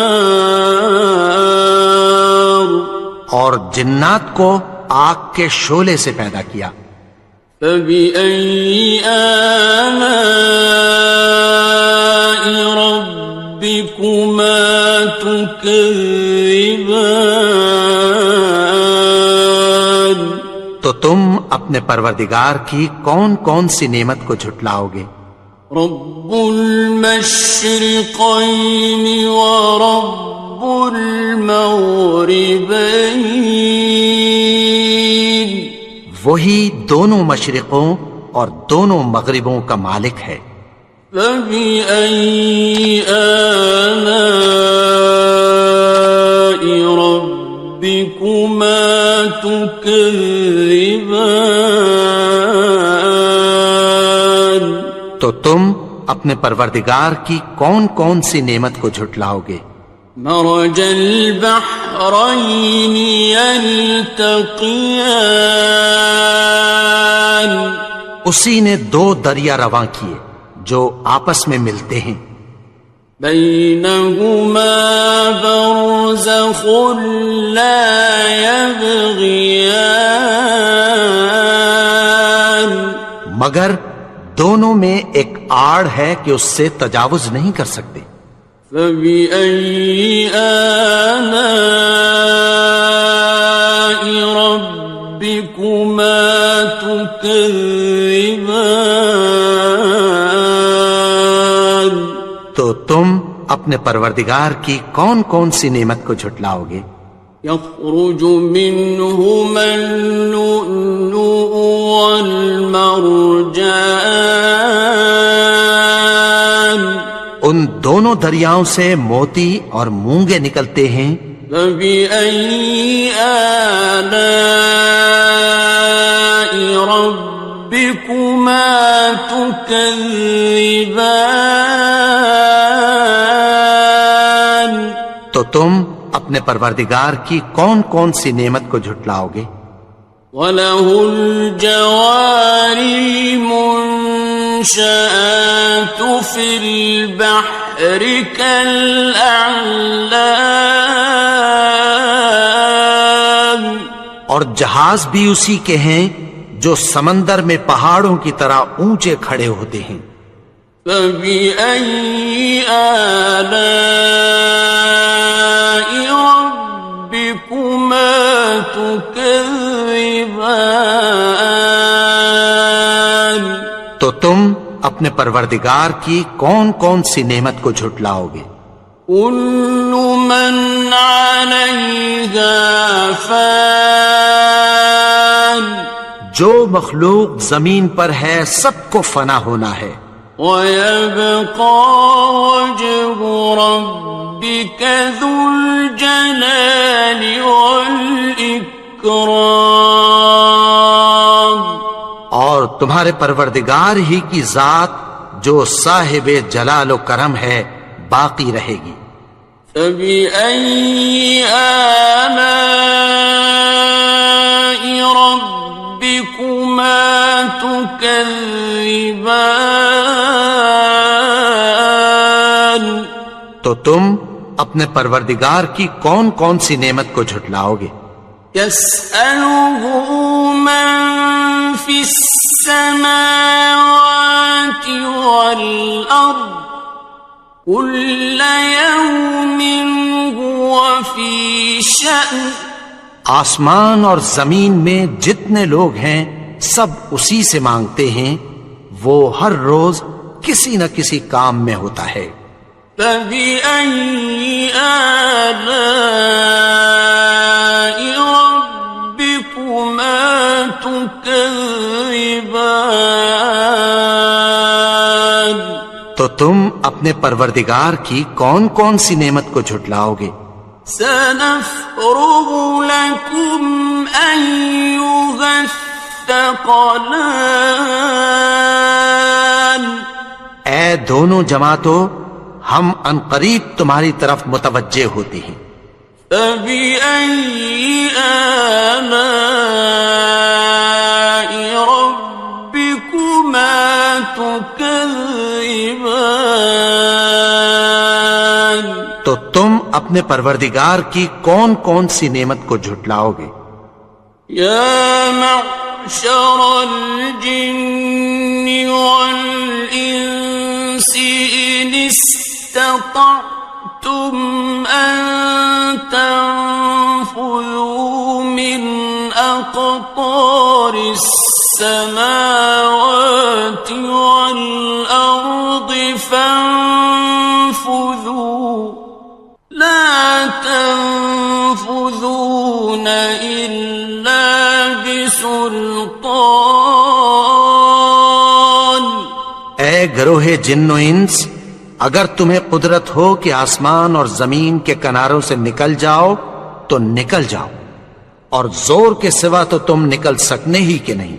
اور جنات کو آگ کے شعلے سے پیدا کیا. فبأي آلاء ربكما تكذبان. تو تم اپنے پروردگار کی کون کون سی نعمت کو جھٹلاؤ گے؟ رب المشرقين ورب المغربين، وہی دونوں مشرقوں اور دونوں مغربوں کا مالک ہے. فبأي آلاء ربكما تكذبان؟ تو تم اپنے پروردگار کی کون کون سی نعمت کو جھٹلاؤ گے؟ مرج البحرين يلتقيان، اسی نے دو دریا رواں کیے جو آپس میں ملتے ہیں، بينهما برزخ لا يبغيان، مگر دونوں میں ایک آڑ ہے کہ اس سے تجاوز نہیں کر سکتے۔ فبأي آلاء ربكما تكذبان؟ تو تم اپنے پروردگار کی کون کون سی نعمت کو جھٹلاؤ گے؟ يخرج منهما اللؤلؤ والمرجان، ان دونوں دریاؤں سے موتی اور مونگے نکلتے ہیں۔ فبأي آلاء ربكما تكذبان؟ تو تم اپنے پروردگار کی کون کون سی نعمت کو جھٹلاؤ گے؟ وَلَهُ الْجَوَارِ الْمُنشَآتُ فِي الْبَحْرِ كَالْأَعْلَامِ، اور جہاز بھی اسی کے ہیں جو سمندر میں پہاڑوں کی طرح اونچے کھڑے ہوتے ہیں۔ فَبِأَيِّ آلَاءِ رَبِّكُمَا تُكَذِّبَانِ؟ تو تم اپنے پروردگار کی کون کون سی نعمت کو جھٹلاؤ گے؟ كُلُّ مَنْ عَلَيْهَا فَانٍ، جو مخلوق زمین پر ہے سب کو فنا ہونا ہے، وَيَبْقَى وَجْهُ رَبِّكَ ذُو الْجَلَالِ وَالْإِكْرَامِ، اور تمہارے پروردگار ہی کی ذات جو صاحب جلال و کرم ہے باقی رہے گی۔ فَبِأَيِّ آلَاءِ رَبِّكُمَا تُكَذِّبَانِ؟ تو تم اپنے پروردگار کی کون کون سی نعمت کو جھٹلاؤ گے؟ يَسْأَلُهُ مَن فِي السَّمَاوَاتِ وَالْأَرْضِ كُلَّ يَوْمٍ هُوَ فِي شَأْنٍ، آسمان اور زمین میں جتنے لوگ ہیں سب اسی سے مانگتے ہیں، وہ ہر روز کسی نہ کسی کام میں ہوتا ہے۔ فَبِأَيِّ آلَاءِ رَبِّكُمَا تُكَذِّبَانِ؟ تو تم اپنے پروردگار کی کون کون سی نعمت کو جھٹلاؤ گے؟ سَنَفْرُغُ لَكُمْ أَيُّهَ الثَّقَلَانِ، اے دونوں جماعتوں، ہم عنقریب تمہاری طرف متوجہ ہوتے ہیں۔ فَبِأَيِّ آلَاءِ رَبِّكُمَا تُكَذِّبَانِ؟ تو تم اپنے پروردگار کی کون کون سی نعمت کو جھٹلاؤ گے؟ يَا مَعْشَرَ الْجِنِّ وَالْإِنسِ إِنِ اسْتَطَعْتُمْ أَن تَنفُذُوا مِنْ أَقْطَارِ السَّمَاوَاتِ وَالْأَرْضِ فَانفُذُوا لَا تَنفُذُونَ إِلَّا بِسُلْطَانٍ۔ اے گروہ جن و انس، اگر تمہیں قدرت ہو کہ آسمان اور زمین کے کناروں سے نکل جاؤ تو نکل جاؤ، اور زور کے سوا تو تم نکل سکنے ہی کہ نہیں۔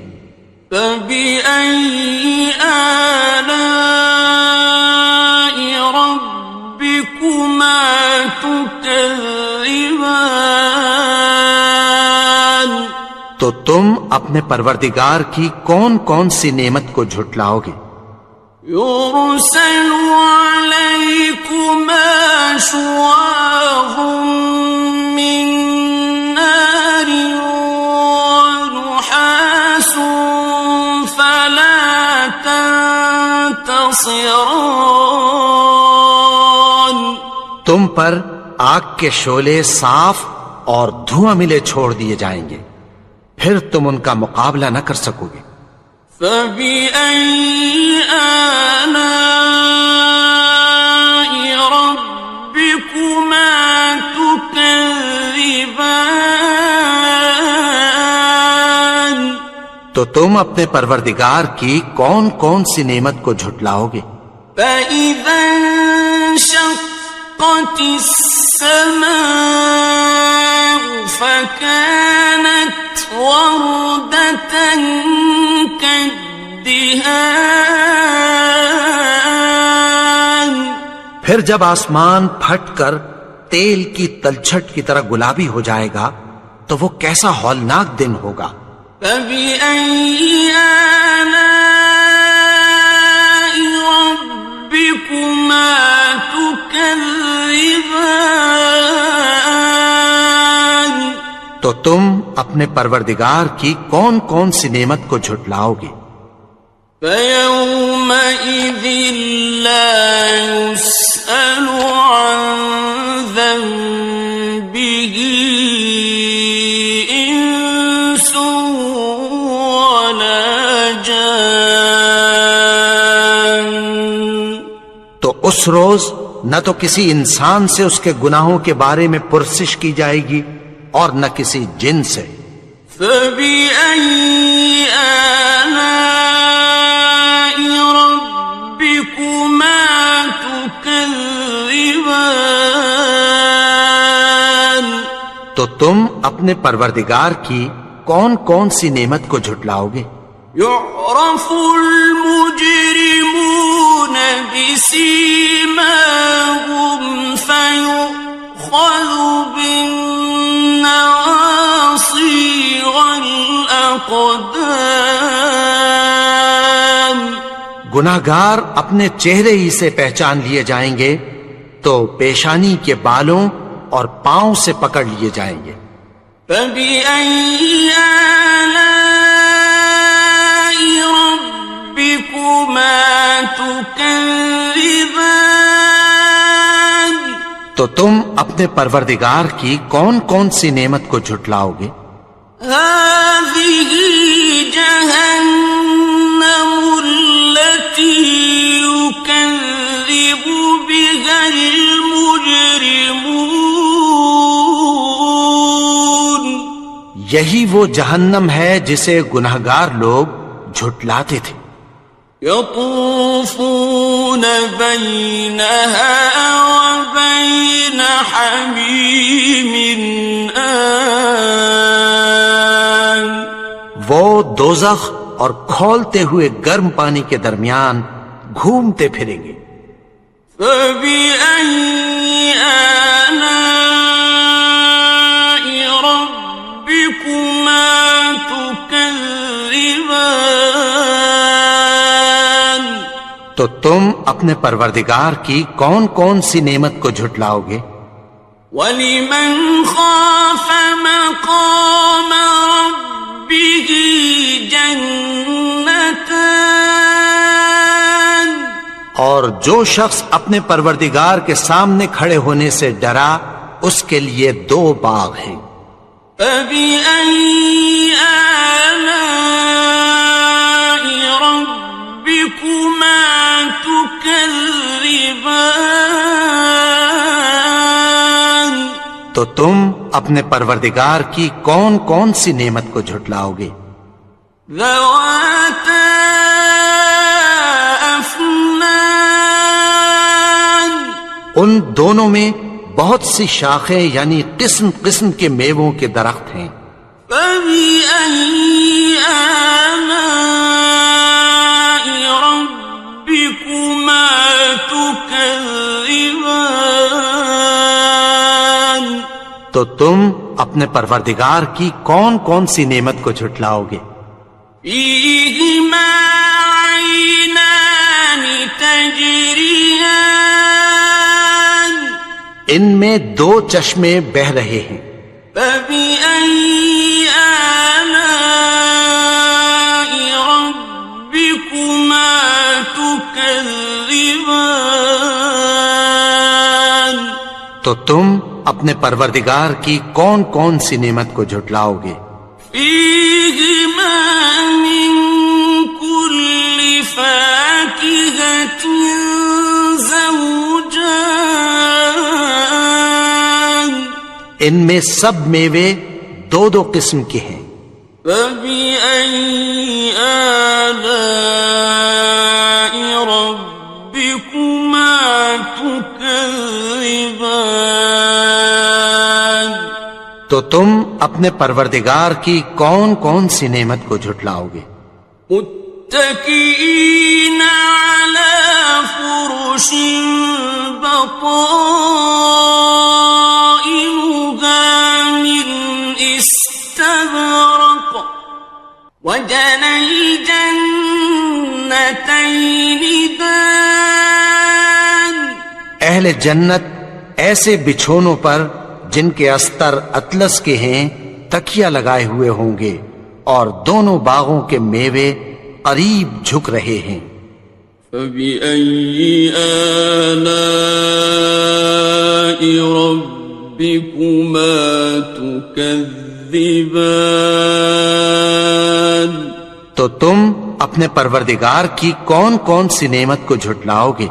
فَبِأَيِّ آلَاءِ رَبِّكُمَا تُكَذِّبَانِ، تو تم اپنے پروردگار کی کون کون سی نعمت کو جھٹلاؤ گے؟ يُرْسَلُ عَلَيْكُمَا شُوَاظٌ مِّن نَّارٍ وَنُحَاسٌ فَلَا تَنتَصِرَانِ، تم پر آگ کے شعلے صاف اور دھواں ملے چھوڑ دیے جائیں گے، پھر تم ان کا مقابلہ نہ کر سکو گے۔ فَبِأَيِّ آلَاءِ رَبِّكُمَا تُكَذِّبَانِ، تو تم اپنے پروردگار کی کون کون سی نعمت کو جھٹلاؤ گے؟ فَإِذَا انشَقَّتِ السَّمَاءُ فَكَانَتْ وَرْدَةً كَالدِّهَانِ، پھر جب آسمان پھٹ کر تیل کی تلچھٹ کی طرح گلابی ہو جائے گا تو وہ کیسا ہولناک دن ہوگا۔ فَبِأَيِّ آلَاءِ رَبِّكُمَا تُكَذِّبَانِ، تو تم اپنے پروردگار کی کون کون سی نعمت کو جھٹلاؤ گے؟ فَيَوْمَئِذٍ لَا يُسْأَلُ عَنْ ذَنبِهِ إِنسٌ وَلَا جَانٌ، تو اس روز نہ تو کسی انسان سے اس کے گناہوں کے بارے میں پرسش کی جائے گی اور نہ کسی جن سے۔ فَبِأَيِّ آلَاءِ رَبِّكُمَا تُكَذِّبَانِ، تو تم اپنے پروردگار کی کون کون سی نعمت کو جھٹلاؤ گے؟ يُعْرَفُ الْمُجْرِمُونَ بِسِيمَاهُمْ فَيُؤْخَذُ بِالنَّوَاصِي وَالْأَقْدَامِ، گناہگار اپنے چہرے ہی سے پہچان لیے جائیں گے تو پیشانی کے بالوں اور پاؤں سے پکڑ لیے جائیں گے۔ فَبِأَيِّ آلَاءِ رَبِّكُمَا تُكَذِّبَانِ، تو تم اپنے پروردگار کی کون کون سی نعمت کو جھٹلاؤ گے؟ هَٰذِهِ جَهَنَّمُ الَّتِي يُكَذِّبُ بِهَا الْمُجْرِمُونَ، یہی وہ جہنم ہے جسے گناہگار لوگ جھٹلاتے تھے۔ يَطُوفُونَ بَيْنَهَا وَبَيْنَ حَمِيمٍ آنٍ، وہ دوزخ اور کھولتے ہوئے گرم پانی کے درمیان گھومتے پھریں گے۔ فَبِأَيِّ آلَاءِ رَبِّكُمَا تُكَذِّبَانِ، تو تم اپنے پروردگار کی کون کون سی نعمت کو جھٹلاؤ گے؟ وَلِمَنْ خَافَ مَقَامَ رَبِّهِ جَنَّتَانِ، اور جو شخص اپنے پروردگار کے سامنے کھڑے ہونے سے ڈرا اس کے لیے 2 باغ ہیں۔ فَبِأَيِّ آلَاءِ رَبِّكُمَا تُكَذِّبَانِ، تو تم اپنے پروردگار کی کون کون سی نعمت کو جھٹلاؤ گے؟ ذَوَاتَا أَفْنَانٍ أكنان ان دونوں میں بہت سی شاخیں یعنی قسم قسم کے میووں کے درخت ہیں. فبأي آلاء ربكما تكذبان تو تم اپنے پروردگار کی کون کون سی نعمت کو جھٹلاؤ گے؟ فيهما عينان تجريان ان میں دو چشمے بہ رہے ہیں. فبأي آلاء ربكما تكذبان تو تم اپنے پروردگار کی کون کون سی نعمت کو جھٹلاؤ گے؟ فيهما من كل فاكهة زوجان ان میں سب میوے دو دو قسم کے ہیں. فبأي آلاء ربكما تكذبان تو تم اپنے پروردگار کی کون کون سی نعمت کو جھٹلاؤ گے؟ متكئين على فرش بطائنها من استبرق وجنى الجنتين دان اہل جنت ایسے بچھونوں پر جن کے استر اطلس کے ہیں تکیہ لگائے ہوئے ہوں گے اور دونوں باغوں کے میوے قریب جھک رہے ہیں. فبأي آلاء ربكما تكذبان تو تم اپنے پروردگار کی کون کون سی نعمت کو جھٹلاؤ گے؟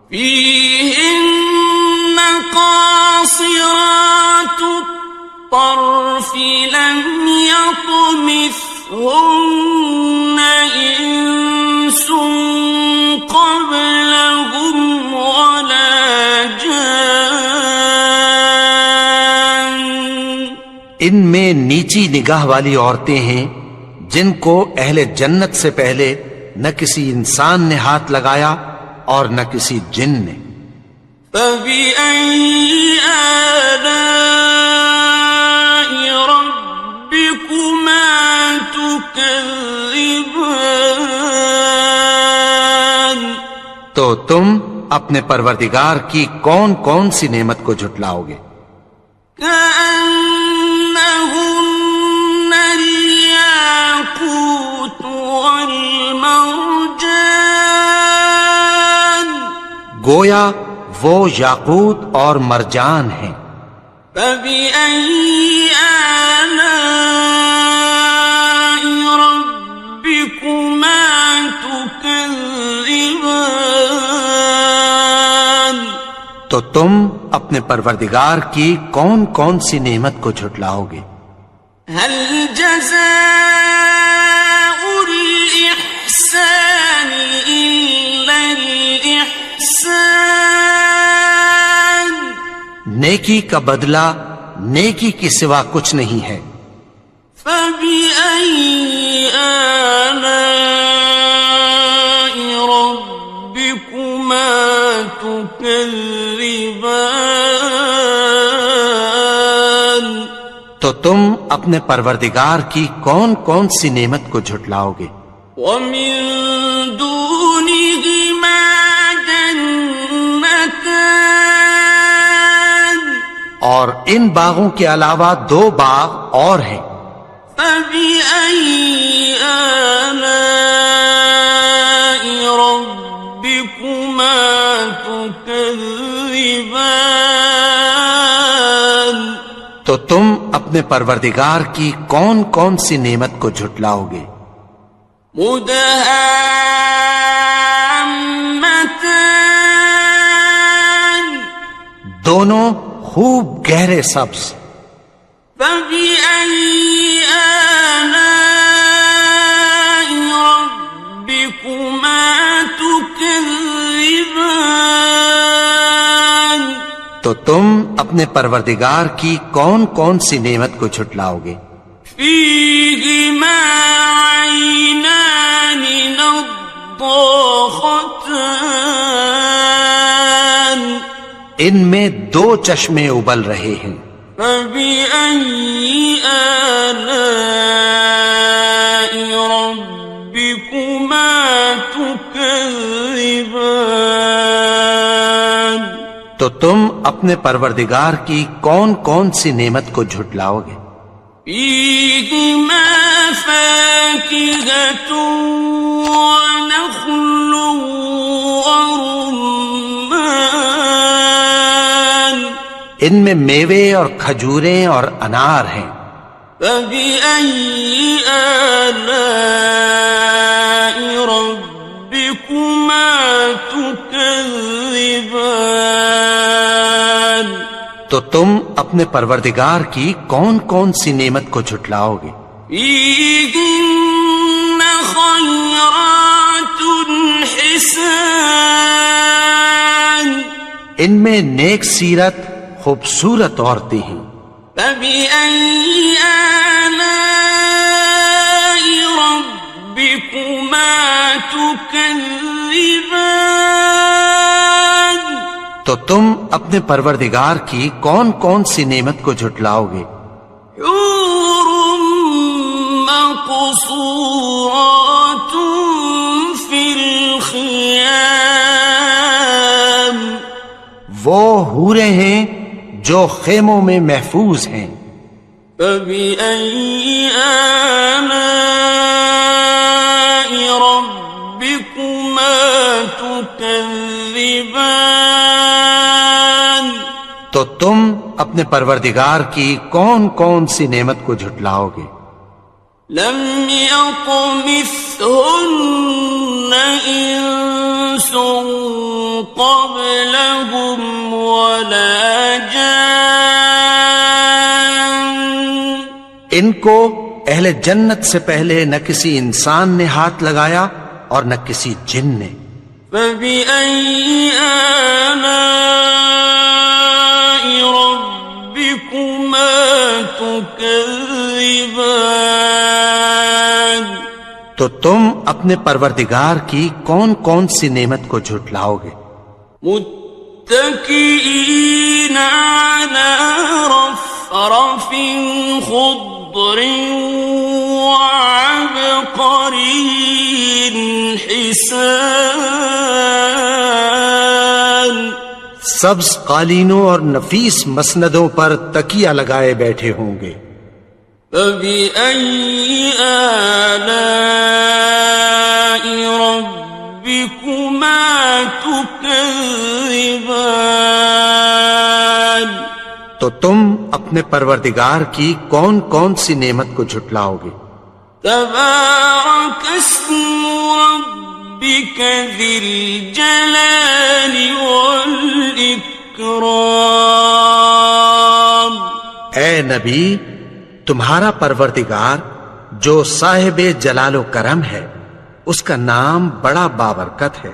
فيهن قاصرات الطرف لم يطمثهن إنس قبلهم ولا جان ان میں نیچی نگاہ والی عورتیں ہیں جن کو اہل جنت سے پہلے نہ کسی انسان نے ہاتھ لگایا اور نہ کسی جن نے. فبأي آلاء ربكما تكذبان تو تم اپنے پروردگار کی کون کون سی نعمت کو جھٹلاؤ گے؟ كأنهن الياقوت والمرجان گویا وہ یاقوت اور مرجان ہیں. فبأي آلاء ربكما تكذبان تو تم اپنے پروردگار کی کون کون سی نعمت کو جھٹلاؤ گے؟ هل جزاء الإحسان إلا الإحسان نیکی کا بدلہ نیکی کے سوا کچھ نہیں ہے. فبأي آلاء ربكما تكذبان تو تم اپنے پروردگار کی کون کون سی نعمت کو جھٹلاؤ گے؟ ومن دونهما جنتان اور ان باغوں کے علاوہ دو باغ اور ہیں. فبأي آلاء ربكما تكذبان تو تم اپنے پروردگار کی کون کون سی نعمت کو جھٹلاؤ گے؟ مدهامتان دونوں خوب گہرے سبز. فبأي آلاء ربكما تكذبان تو تم اپنے پروردگار کی کون کون سی نعمت کو جھٹلاؤ گے؟ فيهما عينان نضاختان ان میں دو چشمے ابل رہے ہیں، فبأي آلاء ربكما تكذبان تو تم اپنے پروردگار کی کون کون سی نعمت کو جھٹلاؤ گے؟ فيهما فاكهة ونخل ورمان ان میں میوے اور کھجوریں اور انار ہیں، فبأي آلاء ربكما تكذبان تو تم اپنے پروردگار کی کون کون سی نعمت کو جھٹلاؤ گے؟ فيهن خيرات حسان ان میں نیک سیرت خوبصورت عورتیں ہیں، فبأي آلاء ربكما تكذبان تو تم اپنے پروردگار کی کون کون سی نعمت کو جھٹلاؤ گے؟ حور مقصورات في الخيام وہ حوریں ہیں جو خیموں میں محفوظ ہیں، فبأي آلاء ربكما تكذبان تو تم اپنے پروردگار کی کون کون سی نعمت کو جھٹلاؤ گے؟ لم يطمثهن إنس قبلهم ولا جان ان کو اہل جنت سے پہلے نہ کسی انسان نے ہاتھ لگایا اور نہ کسی جن نے، فبأي آلاء ربكما تكذبان تو تم اپنے پروردگار کی کون کون سی نعمت کو جھٹلاؤ گے؟ متكئين على رفرف خضر وعبقري حسان سبز قالینوں اور نفیس مسندوں پر تکیہ لگائے بیٹھے ہوں گے، فبأي آلاء ربكما تكذبان تو تم اپنے پروردگار کی کون کون سی نعمت کو جھٹلاؤ گے؟ تبارك اسم ربك ذي الجلال والإكرام اے نبی، تمہارا پروردگار جو صاحب جلال و کرم ہے، اس کا نام بڑا بابرکت ہے۔